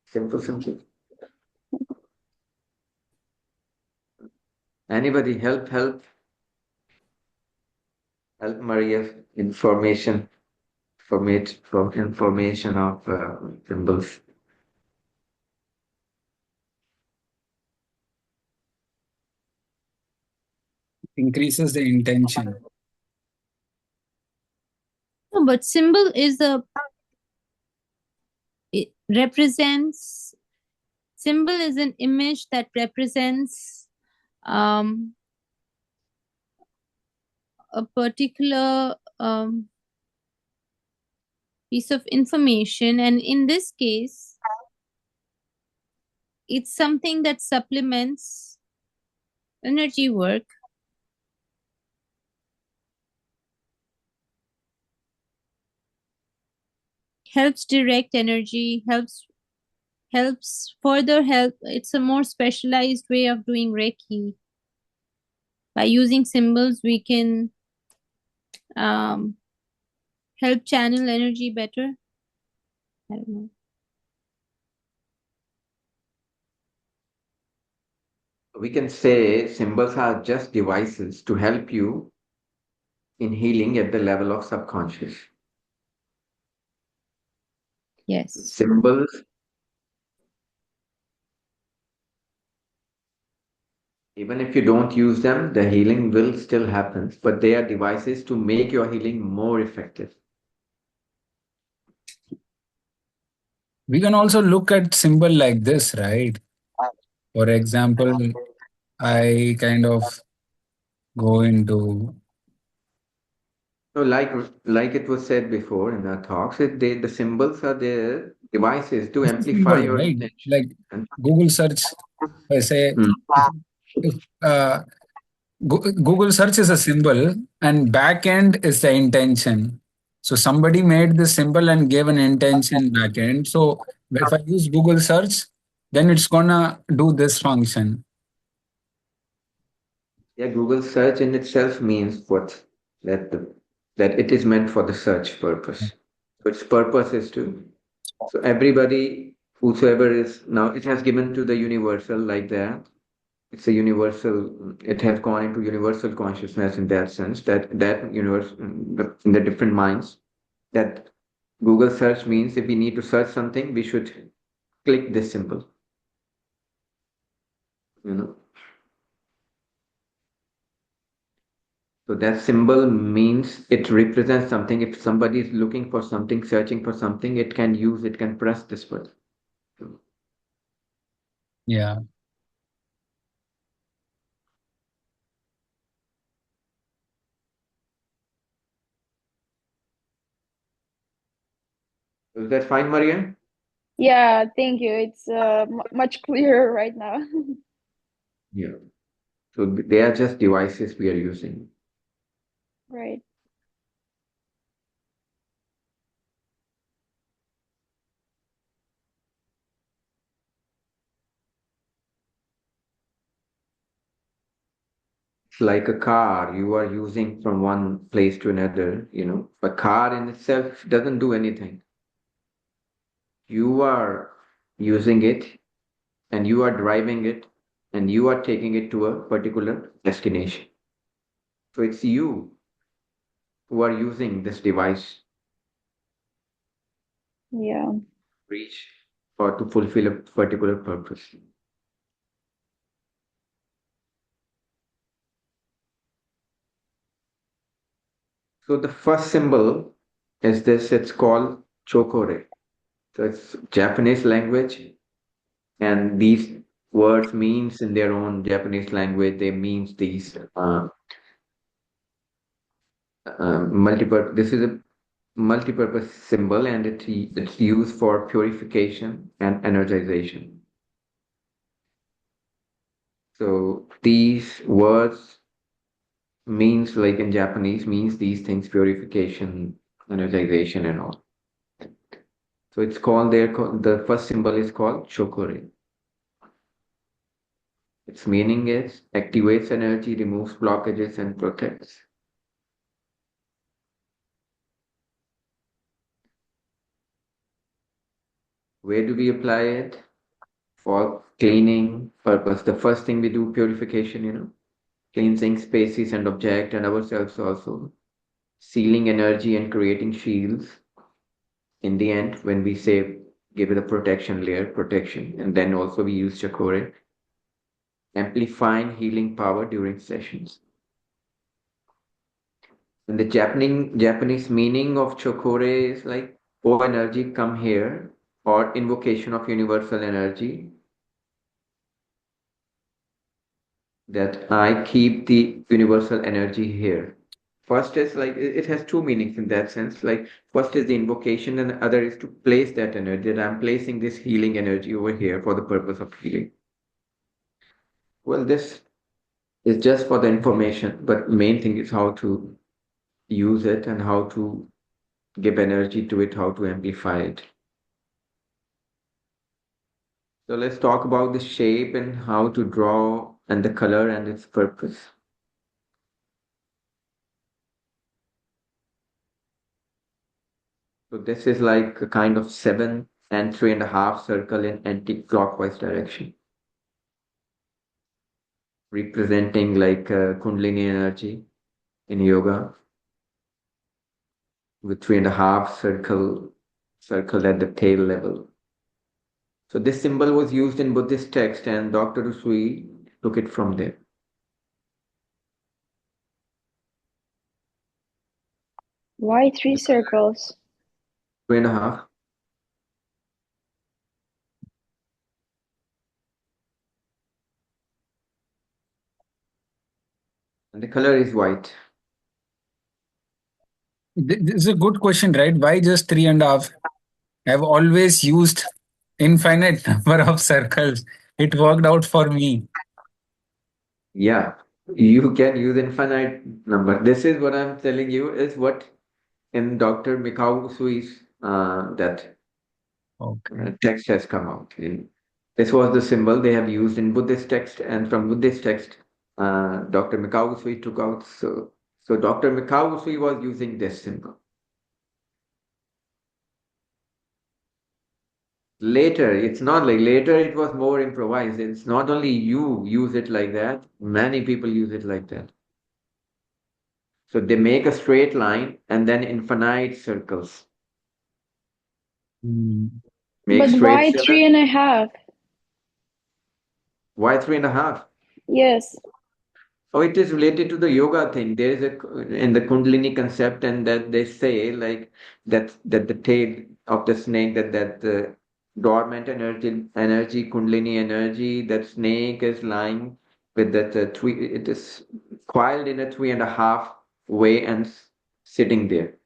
Simple. Anybody help Maria for information of symbols. Increases the intention. No, but it represents symbol is an image that represents um, a particular piece of information, and in this case it's something that supplements energy work, helps direct energy, helps further help. It's a more specialized way of doing Reiki. By using symbols we can help channel energy better. I don't know. We can say symbols are just devices to help you in healing at the level of subconscious. Yes. Symbols, even if you don't use them, the healing will still happen, but they are devices to make your healing more effective. We can also look at symbol like this, right? For example, I kind of go into So, like it was said before in our talks, the symbols are the devices to this is symbol, amplify your right? intention. Like Google search. I say Hmm. if Google search is a symbol and back end is the intention. So somebody made this symbol and gave an intention back end. So if I use Google search, then it's gonna do this function. Yeah, Google search in itself means what that the, that it is meant for the search purpose. So its purpose is to so everybody whosoever is now it has given to the universal like that. It's a universal. It has gone into universal consciousness in that sense that universe in the different minds that Google search means if we need to search something we should click this symbol. You know. So that symbol means it represents something. If somebody is looking for something, searching for something, it can press this word. Yeah. Is that fine, Maria? Yeah, thank you. It's much clearer right now. Yeah. So they are just devices we are using. Right. It's like a car you are using from one place to another, you know. A car in itself doesn't do anything. You are using it and you are driving it and you are taking it to a particular destination. So it's you who are using this device Yeah. reach or to fulfill a particular purpose. So the first symbol is this, it's called chokore. So it's Japanese language, and these words means in their own Japanese language, they means these multiple. This is a multi-purpose symbol, and it's used for purification and energization. So these words means like in Japanese means these things purification, energization, and all. So it's called the first symbol is called chokore. Its meaning is activates energy, removes blockages, and protects. Where do we apply it? For cleaning purpose. The first thing we do purification, you know, cleansing spaces and object and ourselves also, sealing energy and creating shields. In the end, when we say give it a protection layer, protection, and then also we use chakore, amplifying healing power during sessions. And the Japanese meaning of chokore is like, oh energy, come here, or invocation of universal energy, that I keep the universal energy here. First is like it has two meanings in that sense. Like first is the invocation, and the other is to place that energy. That I'm placing this healing energy over here for the purpose of healing. Well, this is just for the information, but main thing is how to use it and how to give energy to it, how to amplify it. So let's talk about the shape and how to draw and the color and its purpose. So this is like a kind of 7 and 3.5 circle in anti-clockwise direction. representing like Kundalini energy in yoga, with 3.5 circle at the tail level. So this symbol was used in Buddhist text, and Dr. Usui took it from there. Why 3 circles? 3.5. And the color is white. This is a good question, right? Why just 3.5? I've always used infinite number of circles. It worked out for me. Yeah, you can use infinite number. This is what I'm telling you is what in Dr. Mikao Usui's that Okay. text has come out. This was the symbol they have used in Buddhist text, and from Buddhist text, Dr. Mikao Usui took out. So Dr. Mikao Usui was using this symbol. Later, it's not like later it was more improvised. It's not only you use it like that, many people use it like that. So they make a straight line and then infinite circles. Hmm. Make But straight why 7. 3.5? Why 3.5? Yes. Oh, it is related to the yoga thing. There is in the Kundalini concept, and that they say like that the tail of the snake, that the dormant energy, Kundalini energy, that snake is lying with that three. It is coiled in a 3.5 way and sitting there.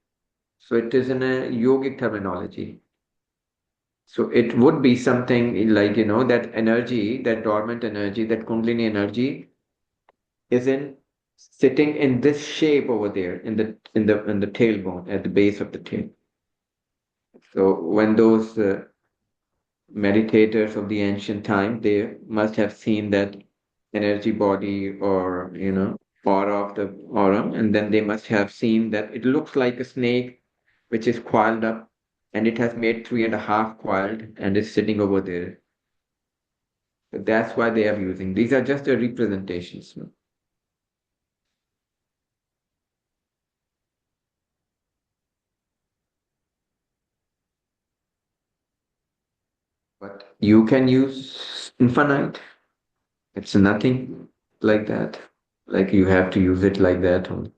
So it is in a yogic terminology. So it would be something like, that energy, that dormant energy, that Kundalini energy is sitting in this shape over there in the tailbone at the base of the tail. So when those meditators of the ancient time, they must have seen that energy body or aura of the aura, and then they must have seen that it looks like a snake which is coiled up, and it has made 3.5 coiled and is sitting over there. So that's why they are using. These are just the representations. But you can use infinite. It's nothing like that. Like you have to use it like that only.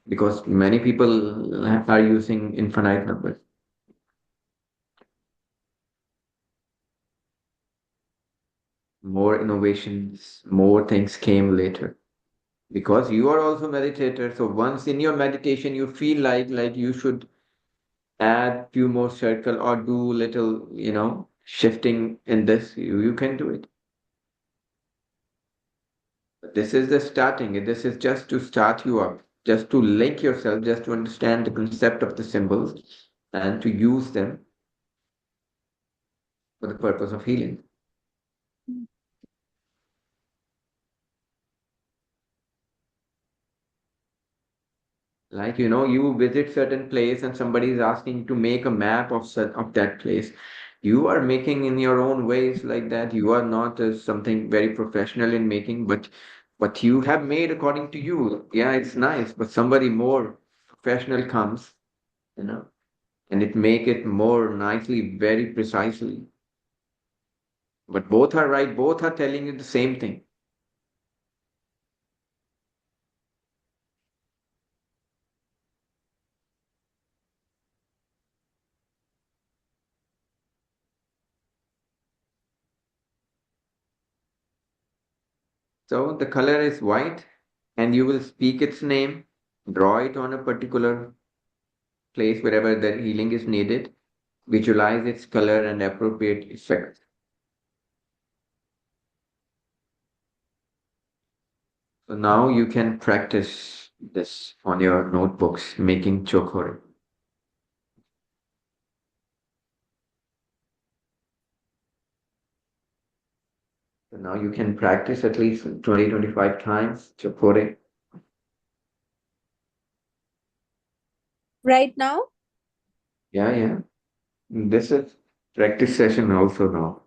Because many people are using infinite numbers. More innovations, more things came later. Because you are also meditator. So once in your meditation you feel like you should add few more circle or do little, shifting in this, you can do it. This is the starting. This is just to start you up, just to link yourself, just to understand the concept of the symbols and to use them for the purpose of healing. Like, you visit certain place and somebody is asking to make a map of that place. You are making in your own ways like that. You are not something very professional in making, but you have made according to you. Yeah, it's nice, but somebody more professional comes, you know. and it make it more nicely, very precisely. But both are right, both are telling you the same thing. So the color is white, and you will speak its name, draw it on a particular place wherever the healing is needed, visualize its color and appropriate effect. So now you can practice this on your notebooks, making chokore. So now you can practice at least 20-25 times chokore. Right now? Yeah, yeah. This is practice session also now.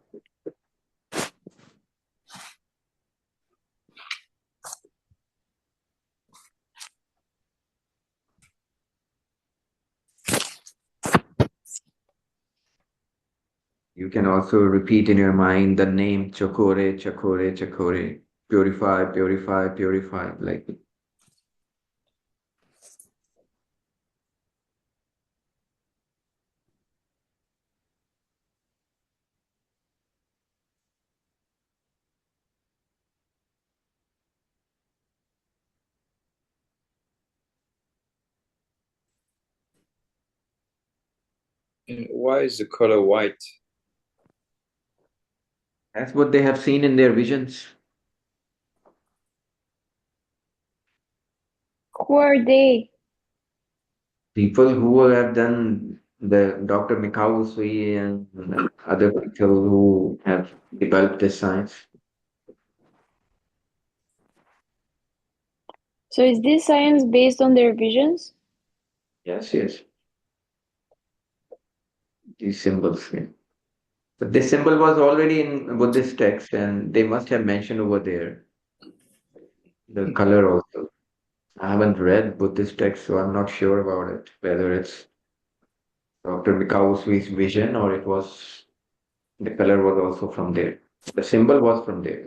You can also repeat in your mind the name Chakore, Chakore, Chakore. Purify, purify, purify. Like And why is the color white? that's what they have seen in their visions. Who are they? People who have done the Dr. Mikao Usui and other people who have developed this science. So is this science based on their visions? Yes, yes. These symbols. Yeah. But this symbol was already in Buddhist text, and they must have mentioned over there the color also. I haven't read Buddhist text, so I'm not sure about it, whether it's Dr. Mikao Usui's vision or it was the color was also from there. The symbol was from there.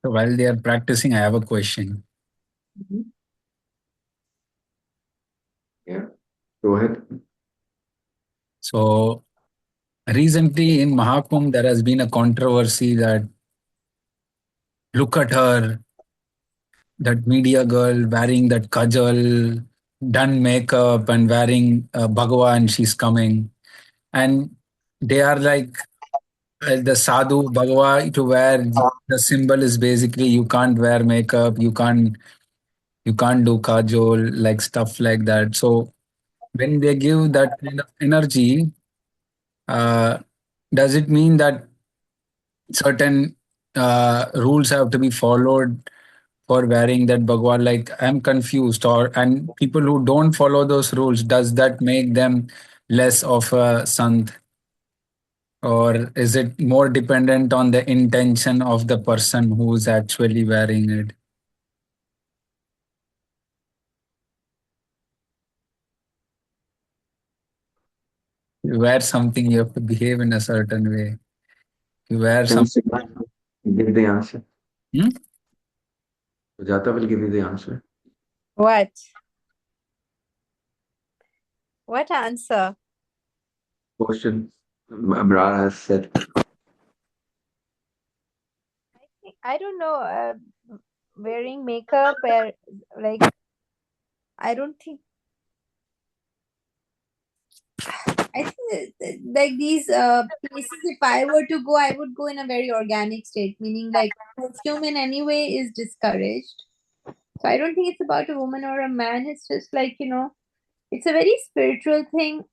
So while they are practicing, I have a question. Yeah. Go ahead. So recently in Mahakumbh, there has been a controversy that look at her, that media girl wearing that kajal, done makeup and wearing Bhagwan, she's coming. And they are like the sadhu Bhagwa to wear the symbol is basically you can't wear makeup, you can't do kajol, like stuff like that. So when they give that kind of energy, uh, does it mean that certain rules have to be followed for wearing that Bhagwan? Like I'm confused, or and people who don't follow those rules, does that make them less of a sant? Or is it more dependent on the intention of the person who's actually wearing it? You wear something, you have to behave in a certain way. You wear Can something. give the answer. Hmm? Sujata will give you the answer. What? What answer? Question Abrar has said. I don't know. Wearing makeup, like I don't think. I think like these places, if I were to go, I would go in a very organic state, meaning like perfume in any way is discouraged. So I don't think it's about a woman or a man. It's just like, it's a very spiritual thing.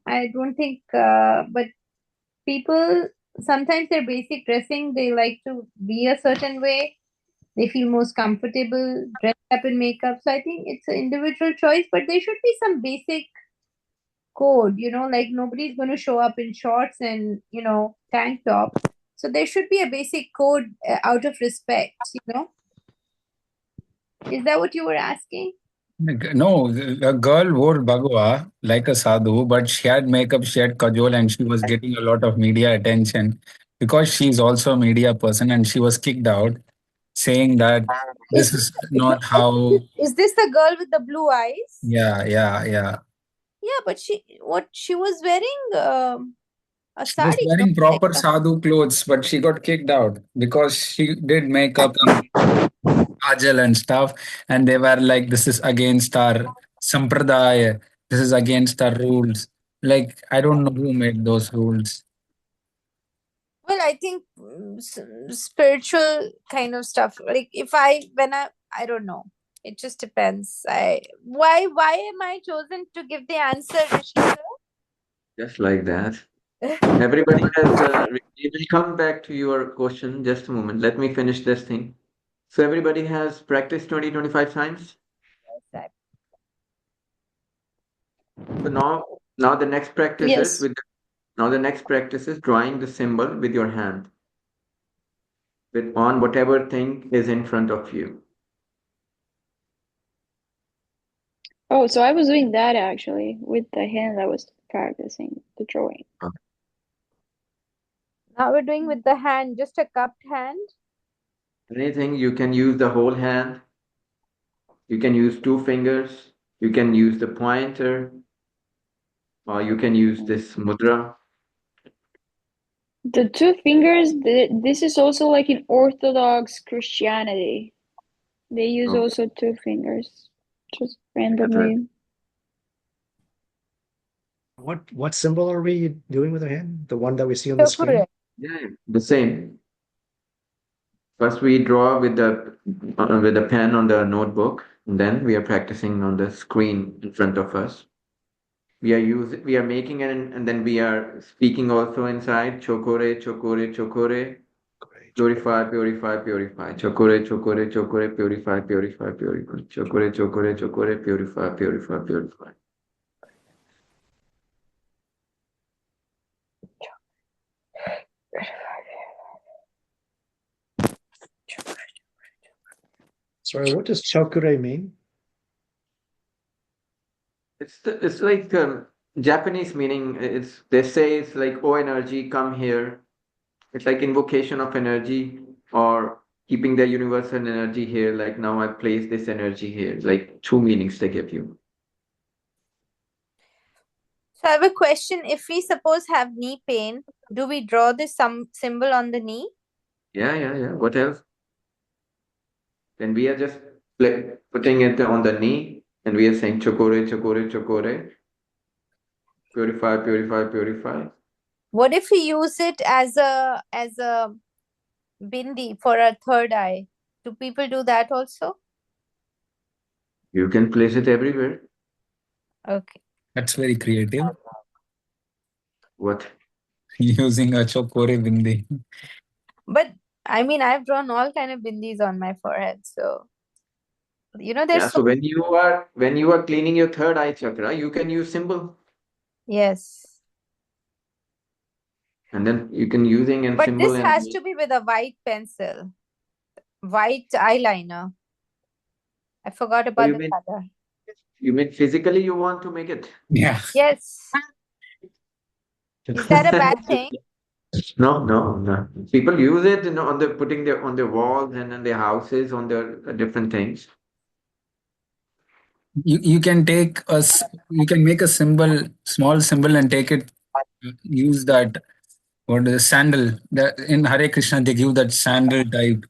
I don't think, but people sometimes their basic dressing, they like to be a certain way. They feel most comfortable dressed up in makeup. So I think it's an individual choice, but there should be some basic code, like nobody's going to show up in shorts and, tank top. So there should be a basic code out of respect. Is that what you were asking? No, the girl wore Bhagwa like a sadhu, but she had makeup, she had kajol, and she was getting a lot of media attention because she's also a media person and she was kicked out saying that this Is is not how. is this the girl with the blue eyes? Yeah, yeah, yeah. Yeah, but she was wearing A She was sari, no, wearing like proper a, sadhu clothes, but she got kicked out because she did makeup and kajal and stuff. And they were like, this is against our sampradaya. This is against our rules. Like, I don't know who made those rules. well, I think spiritual kind of stuff. Like if I, when I don't know. It just depends. Why am I chosen to give the answer, Rishi Just like that. sir? Everybody has, we will come back to your question. Just a moment. Let me finish this thing. So everybody has practiced 20-25 times. So now the next practice is Yes. with now the next practice is drawing the symbol with your hand with on whatever thing is in front of you. Oh, so I was doing that actually with the hand. I was practicing the drawing. Now we're doing with the hand, just a cupped hand. Anything you can use the whole hand. You can use two fingers. You can use the pointer, or you can use this mudra. The two fingers, this is also like in Orthodox Christianity. They use Okay, also two fingers, just that's right. randomly. What symbol are we doing with our hand? The one that we see on the screen? Yeah, the same. First, we draw with the pen on the notebook, and then we are practicing on the screen in front of us. We are making it, and then we are speaking also inside. Chokore, chokore, chokore. Great. Purify, purify, purify. Chokore, chokore, chokore, purify, purify, purify. Chokore, chokore, chokore, purify, purify, purify. Sorry, what does chokure mean? It's like Japanese meaning. It's they say it's like oh energy, come here. It's like invocation of energy or keeping the universal energy here. Like now I place this energy here. Like two meanings they give you. So I have a question. If we suppose have knee pain, do we draw this some symbol on the knee? Yeah, yeah, yeah. What else? Then we are just putting it on the knee and we are saying chokore, chokore, chokore. Purify, purify, purify. What if we use it as a bindi for a third eye? Do people do that also? You can place it everywhere. Okay. That's very creative. What? Using a chokore bindi. But I mean, I've drawn all kind of bindis on my forehead, so Yeah, there's so so when you are cleaning your third eye chakra, you can use symbol. yes. And then you can using and But symbol this and has to be with a white pencil, white eyeliner. I forgot oh, about the color. you mean physically you want to make it? Yeah. Yes. Is that a bad thing? No, no, no. People use it, on the putting their on their walls and in their houses on their different things. You can take you can make a symbol, small symbol, and take it, use that, what is sandal. In Hare Krishna, they give that sandal type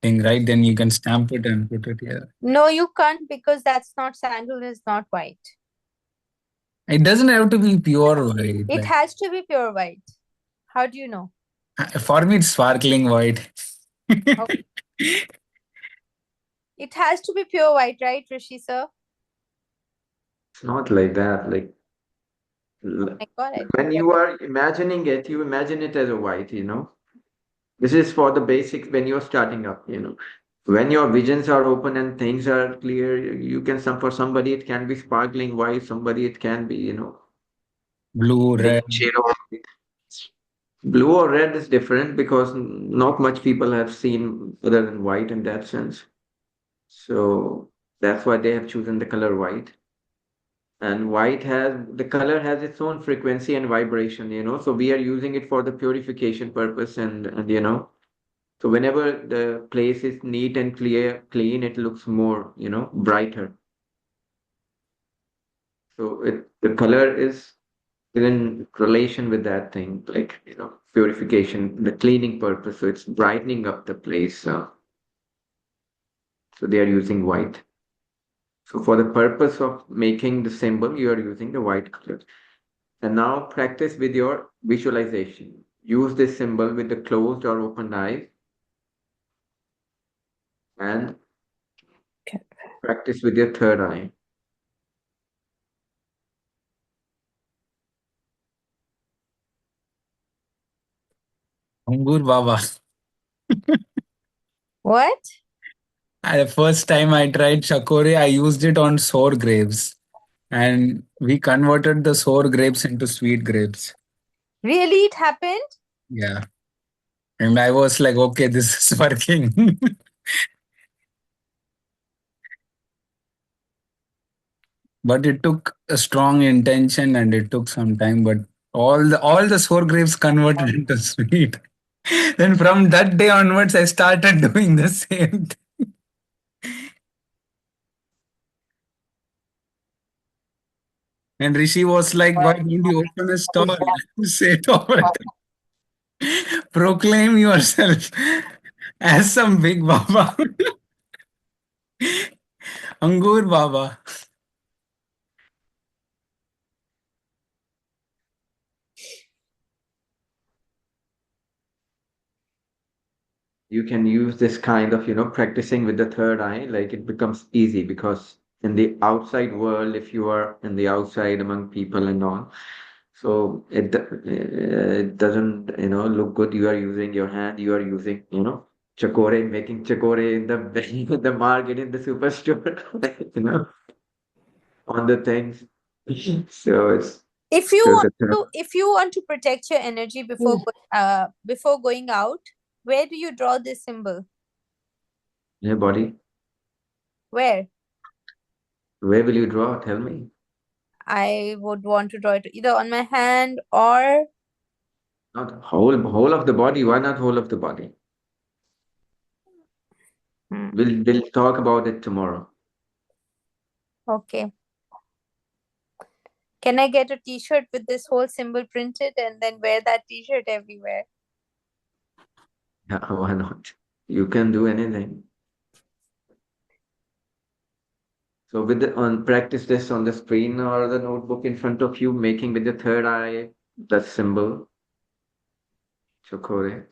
thing, right? Then you can stamp it and put it here. No, you can't because that's not sandal, is not white. It doesn't have to be pure white. It has to be pure white. How do you know? For me, it's sparkling white. Okay. It has to be pure white, right, Rishi sir? It's not like that. Like Oh my God, I when didn't get you are imagining it, you imagine it as a white, This is for the basics when you're starting up. When your visions are open and things are clear, you can for somebody it can be sparkling white, somebody it can be, Blue, red. different shade of white. Blue or red is different because not much people have seen other than white in that sense. So that's why they have chosen the color white. And the color has its own frequency and vibration. So we are using it for the purification purpose and so whenever the place is neat and clean, it looks more brighter. So the color is in relation with that thing, like, purification, the cleaning purpose. So it's brightening up the place. So they are using white. So for the purpose of making the symbol, you are using the white color. And now practice with your visualization. Use this symbol with the closed or open eyes and practice with your third eye. Angur Baba. What? The first time I tried Chakore, I used it on sour grapes. And we converted the sour grapes into sweet grapes. Really, it happened? Yeah. And I was like, okay, this is working. But it took a strong intention and it took some time. But all the sour grapes converted into sweet. Then from that day onwards, I started doing the same thing. And Rishi was like, why don't you open a stall? Say it over. Proclaim yourself as some big Baba. Angur Baba. You can use this kind of, practicing with the third eye, like it becomes easy because in the outside world, if you are in the outside among people and all, so it doesn't, look good. You are using your hand, you are using, chakore, making chakore in the in the market, in the superstore, you know, on the things. So it's If you so want the third, if you want to protect your energy before going out, where do you draw this symbol? yeah, body. Where? Where will you draw? Tell me. I would want to draw it either on my hand or Not whole of the body. Why not whole of the body? hmm, We'll talk about it tomorrow. okay. Can I get a t-shirt with this whole symbol printed and then wear that t-shirt everywhere? Yeah, why not? You can do anything. So with practice this on the screen or the notebook in front of you, making with the third eye the symbol. Chokore.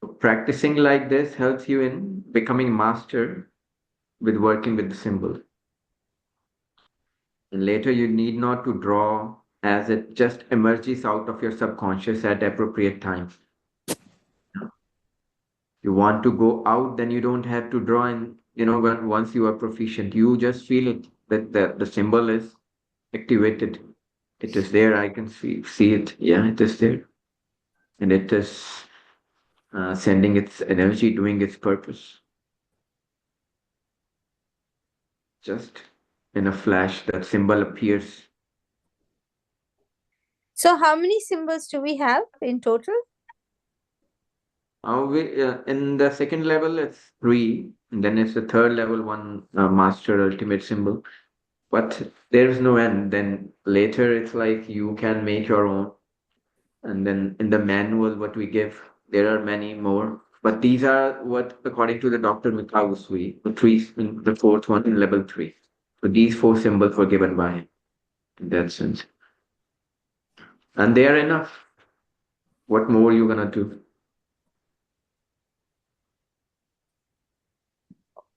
So practicing like this helps you in becoming master with working with the symbol. And later you need not to draw as it just emerges out of your subconscious at appropriate times. You want to go out, then you don't have to draw in, once you are proficient, you just feel it that the symbol is activated. It is there. I can see it. Yeah, it is there. And it is sending its energy, doing its purpose. Just in a flash, that symbol appears. So how many symbols do we have in total? In the second level, it's three. And then it's the third level, one master ultimate symbol. But there's no end. Then later, it's like you can make your own. And then in the manual, what we give, there are many more. But these are what, according to the Dr. Mikawusui, the fourth one in level 3. So these four symbols were given by him in that sense. And they are enough. What more you gonna do?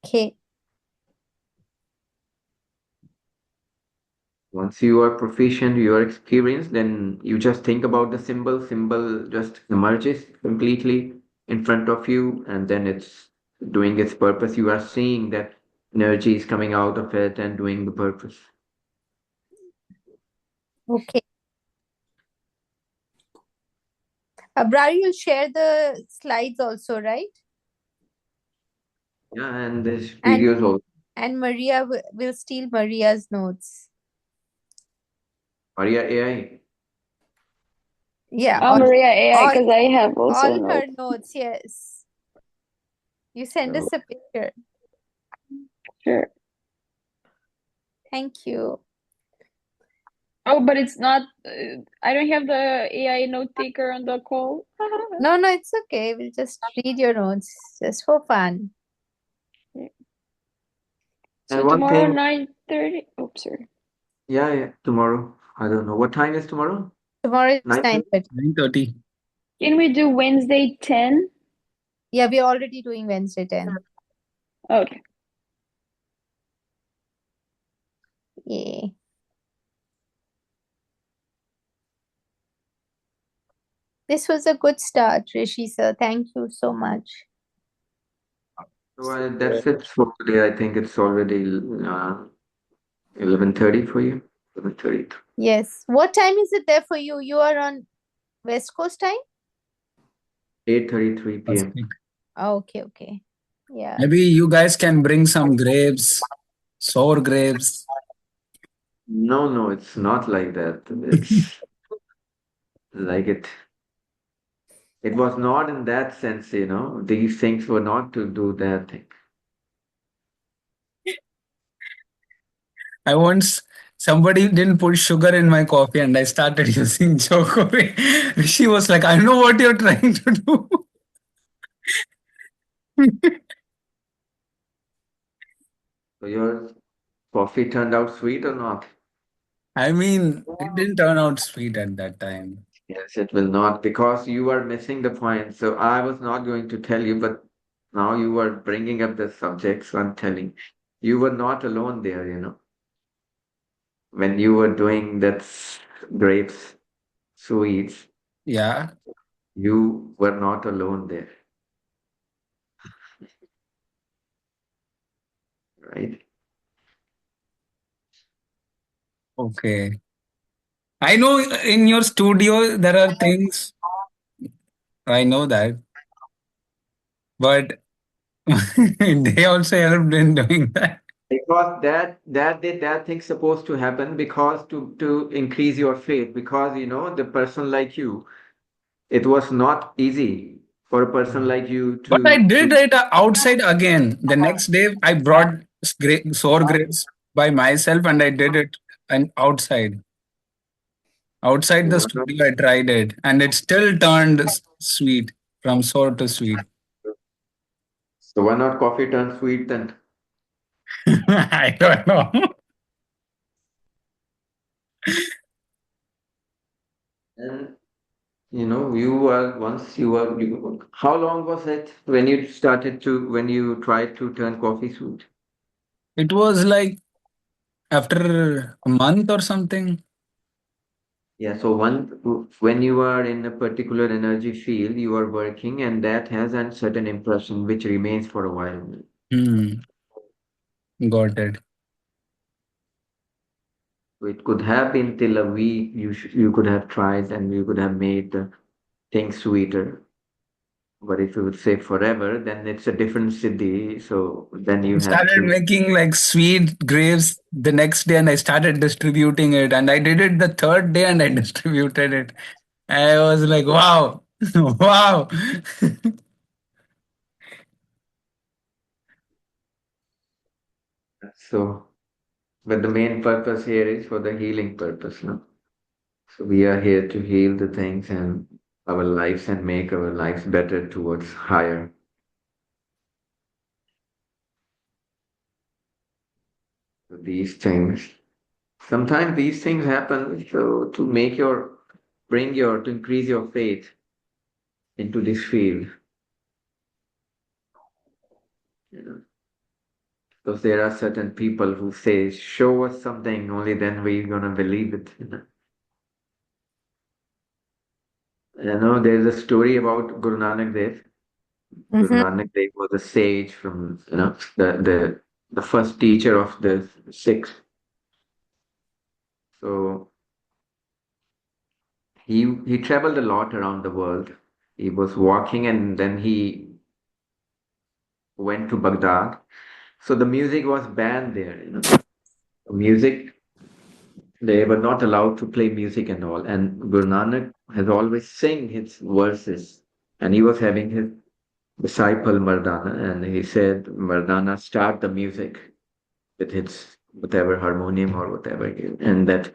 Okay. Once you are proficient, you are experienced, then you just think about the symbol. Symbol just emerges completely in front of you, and then it's doing its purpose. You are seeing that energy is coming out of it and doing the purpose. Okay. Abrar, you'll share the slides also, right? Yeah, and this And videos also. and Maria will steal Maria's notes. Maria AI. Yeah, Oh, Maria AI, all because I have also all her notes. notes, yes. You send us So a picture. Sure. Thank you. Oh, but it's not. I don't have the AI note taker on the call. No, it's okay. We'll just read your notes just for fun. So And one tomorrow thing, 9:30. Oops, sorry. yeah, tomorrow. I don't know. What time is tomorrow? Tomorrow is 9:30? 9:30. 9:30. Can we do Wednesday 10? Yeah, we're already doing Wednesday 10. Okay. Yay. This was a good start, Rishi sir. Thank you so much. So that's it for today. I think it's already 11:30 for you. 11:30. Yes. What time is it there for you? You are on West Coast time? 8:33 p.m. Pacific. Oh, okay. Yeah. Maybe you guys can bring some grapes, sour grapes. No, it's not like that. It's like it. It was not in that sense, you know. These things were not to do that thing. I once somebody didn't put sugar in my coffee and I started using choco. She was like, I know what you're trying to do. So your coffee turned out sweet or not? I mean, it didn't turn out sweet at that time. Yes, it will not because you are missing the point. So I was not going to tell you, but now you are bringing up the subject. So I'm telling you were not alone there, you know, when you were doing that grapes sweets, Yeah. you were not alone there, right? Okay. I know in your studio there are things, I know that, but they also helped in doing that. Because that thing's supposed to happen because to increase your faith. Because you know the person like you, it was not easy for a person like you But I to. did it outside again. The next day, I brought sour grapes by myself and I did it and outside. Outside the studio, I tried it and it still turned sweet from sour to sweet. So why not coffee turn sweet then? I don't know. And you know, you were once you were. How long was it when you started to when you tried to turn coffee sweet? It was like after a month or something. Yeah, so when you are in a particular energy field, you are working, and that has a certain impression which remains for a while. Hmm, got it. So it could have been till a week. You could have tried, and you could have made the things sweeter. But if you would say forever, then it's a different city. So then I you have started to. making like sweet grapes the next day and I started distributing it. And I did it the third day and I distributed it. I was like, wow, wow. So, but the main purpose here is for the healing purpose, no? So we are here to heal the things and our lives and make our lives better towards higher. So these things. Sometimes these things happen so to make your to increase your faith into this field. You know, because there are certain people who say, "Show us something, only then we're gonna believe it." You know, there's a story about Guru Nanak Dev. Guru Mm-hmm. Nanak Dev was a sage from the first teacher of the Sikhs. So he traveled a lot around the world. He was walking and then he went to Baghdad. So the music was banned there, you know. Music, they were not allowed to play music and all. And Guru Nanak has always sing his verses. And he was having his disciple Mardana, and he said, Mardana, start the music with his whatever harmonium or whatever, and that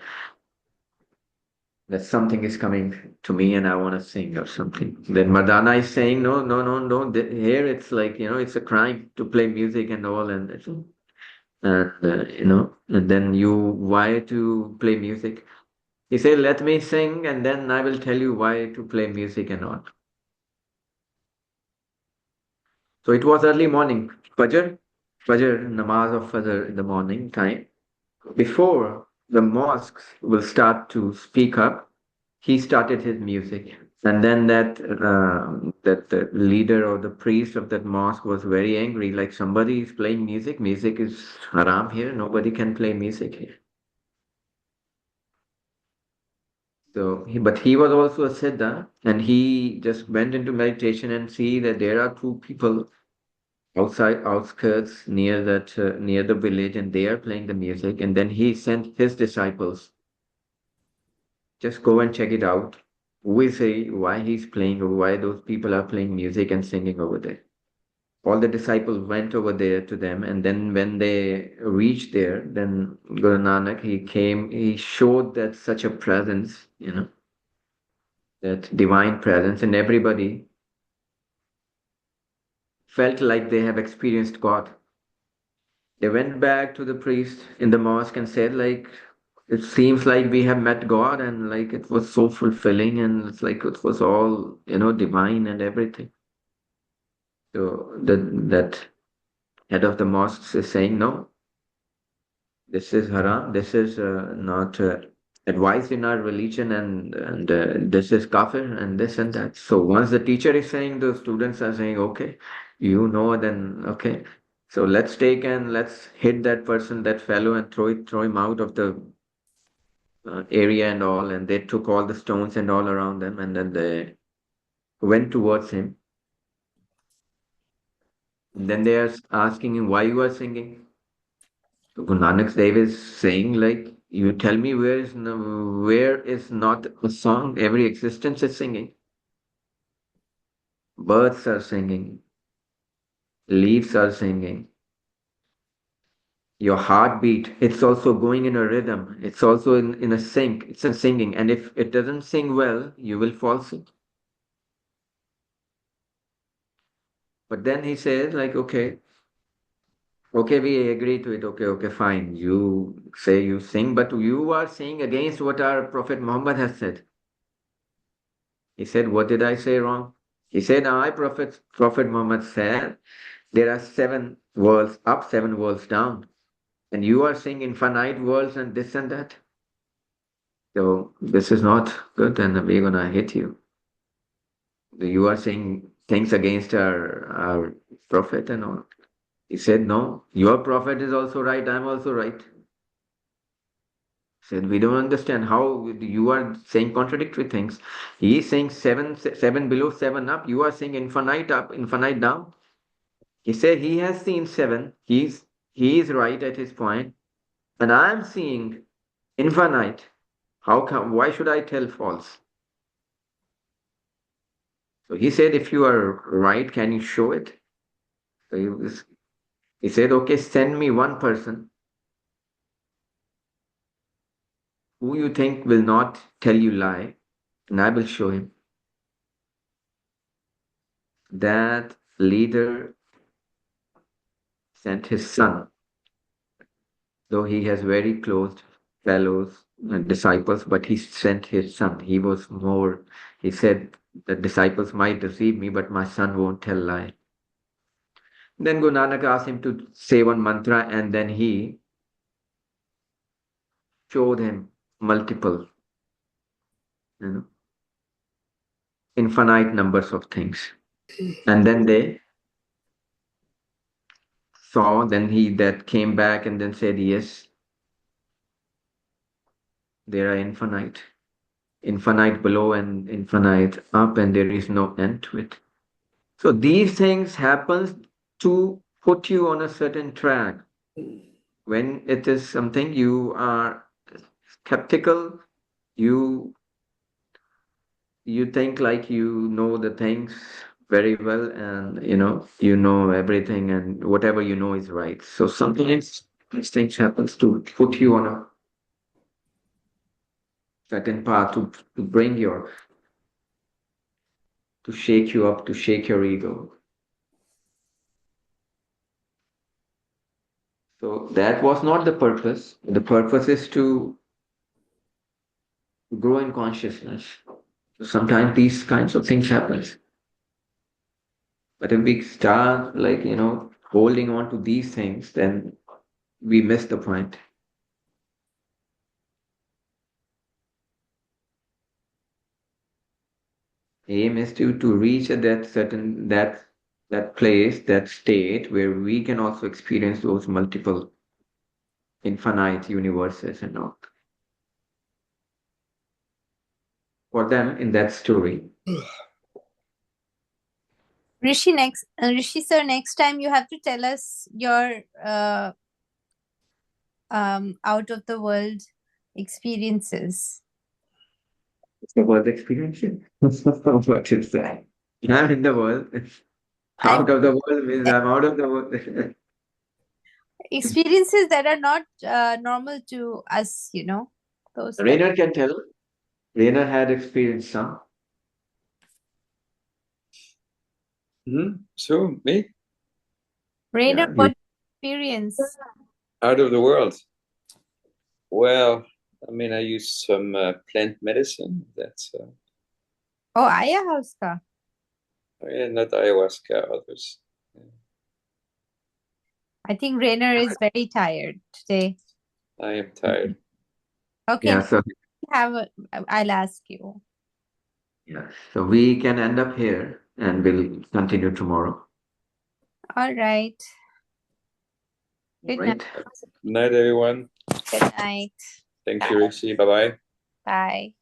something is coming to me and I want to sing or something. Then Madana is saying, no, no, no, no. Here it's like, it's a crime to play music and all, and then why to play music? He said, let me sing and then I will tell you why to play music and all. So it was early morning, Fajr, namaz of Fajr in the morning time. Before the mosques will start to speak up, he started his music. And then that the leader or the priest of that mosque was very angry, like somebody is playing music. Music is haram here. Nobody can play music here. But he was also a siddha, and he just went into meditation and see that there are two people outside outskirts near the village, and they are playing the music. And then he sent his disciples, just go and check it out. Who is he? Why he's playing? Or why those people are playing music and singing over there? All the disciples went over there to them, and then when they reached there, then Guru Nanak, he came, he showed that such a presence, that divine presence, and everybody felt like they have experienced God. They went back to the priest in the mosque and said, like, it seems like we have met God, and like it was so fulfilling, and it's like it was all, divine and everything. So that head of the mosque is saying, no, this is haram. This is not advised in our religion, and this is kafir, and this and that. So once the teacher is saying, the students are saying, okay, then okay. So let's take and let's hit that person, that fellow, and throw him out of the area and all. And they took all the stones and all around them, and then they went towards him. And then they are asking him, why you are singing? So Guru Nanak Dev is saying, like, you tell me where is not a song? Every existence is singing. Birds are singing. Leaves are singing. Your heartbeat, it's also going in a rhythm. It's also in a sync. It's a singing. And if it doesn't sing well, you will fall sick. But then he says, like, okay, we agree to it. Okay, fine. You say you sing, but you are saying against what our Prophet Muhammad has said. He said, what did I say wrong? He said, Prophet Muhammad said, there are 7 worlds up, 7 worlds down. And you are saying infinite worlds and this and that. So this is not good, and we're gonna hit you. You are saying things against our prophet and all. He said, no, your prophet is also right, I'm also right. He said, we don't understand how you are saying contradictory things. He is saying seven below, seven up. You are saying infinite up, infinite down. He said he has seen 7. He is right at his point, and I am seeing infinite. How come? Why should I tell false? So he said, if you are right, can you show it? So he said, okay, send me one person who you think will not tell you lie, and I will show him. That leader sent his son, though he has very close fellows and disciples, but he sent his son. He was more, he said, the disciples might deceive me, but my son won't tell lie. Then Guru Nanak asked him to say one mantra, and then he showed him multiple, you know, infinite numbers of things. And then they saw, then he that came back and then said, yes, there are infinite below and infinite up, and there is no end to it. So these things happen to put you on a certain track. When it is something you are skeptical, you you think like you know the things very well, and you know everything, and whatever you know is right. So sometimes these things happens to put you on a certain path to bring your to shake you up, to shake your ego. So that was not the purpose. The purpose is to grow in consciousness. So sometimes these kinds of things happen. But if we start like, holding on to these things, then we miss the point. Aim is to reach at that certain that place, that state where we can also experience those multiple infinite universes and all. For them in that story. Rishi sir, next time you have to tell us your out of the world experiences. The world experience. What is that? I'm in the world. Out of the world means I'm out of the world. Experiences that are not normal to us, those type. Rainer can tell. Rainer had experienced some. So, me? Rainer, Yeah, what experience? Out of the world. Well, I mean, I use some plant medicine. That's Oh, ayahuasca. not ayahuasca, others. I think Rainer is very tired today. I am tired. Okay, yeah. So I'll ask you. yeah, so we can end up here, and we'll continue tomorrow. All right. Good night. Right. Good night, everyone. Good night. Thank you, Rishi. Bye-bye. Bye.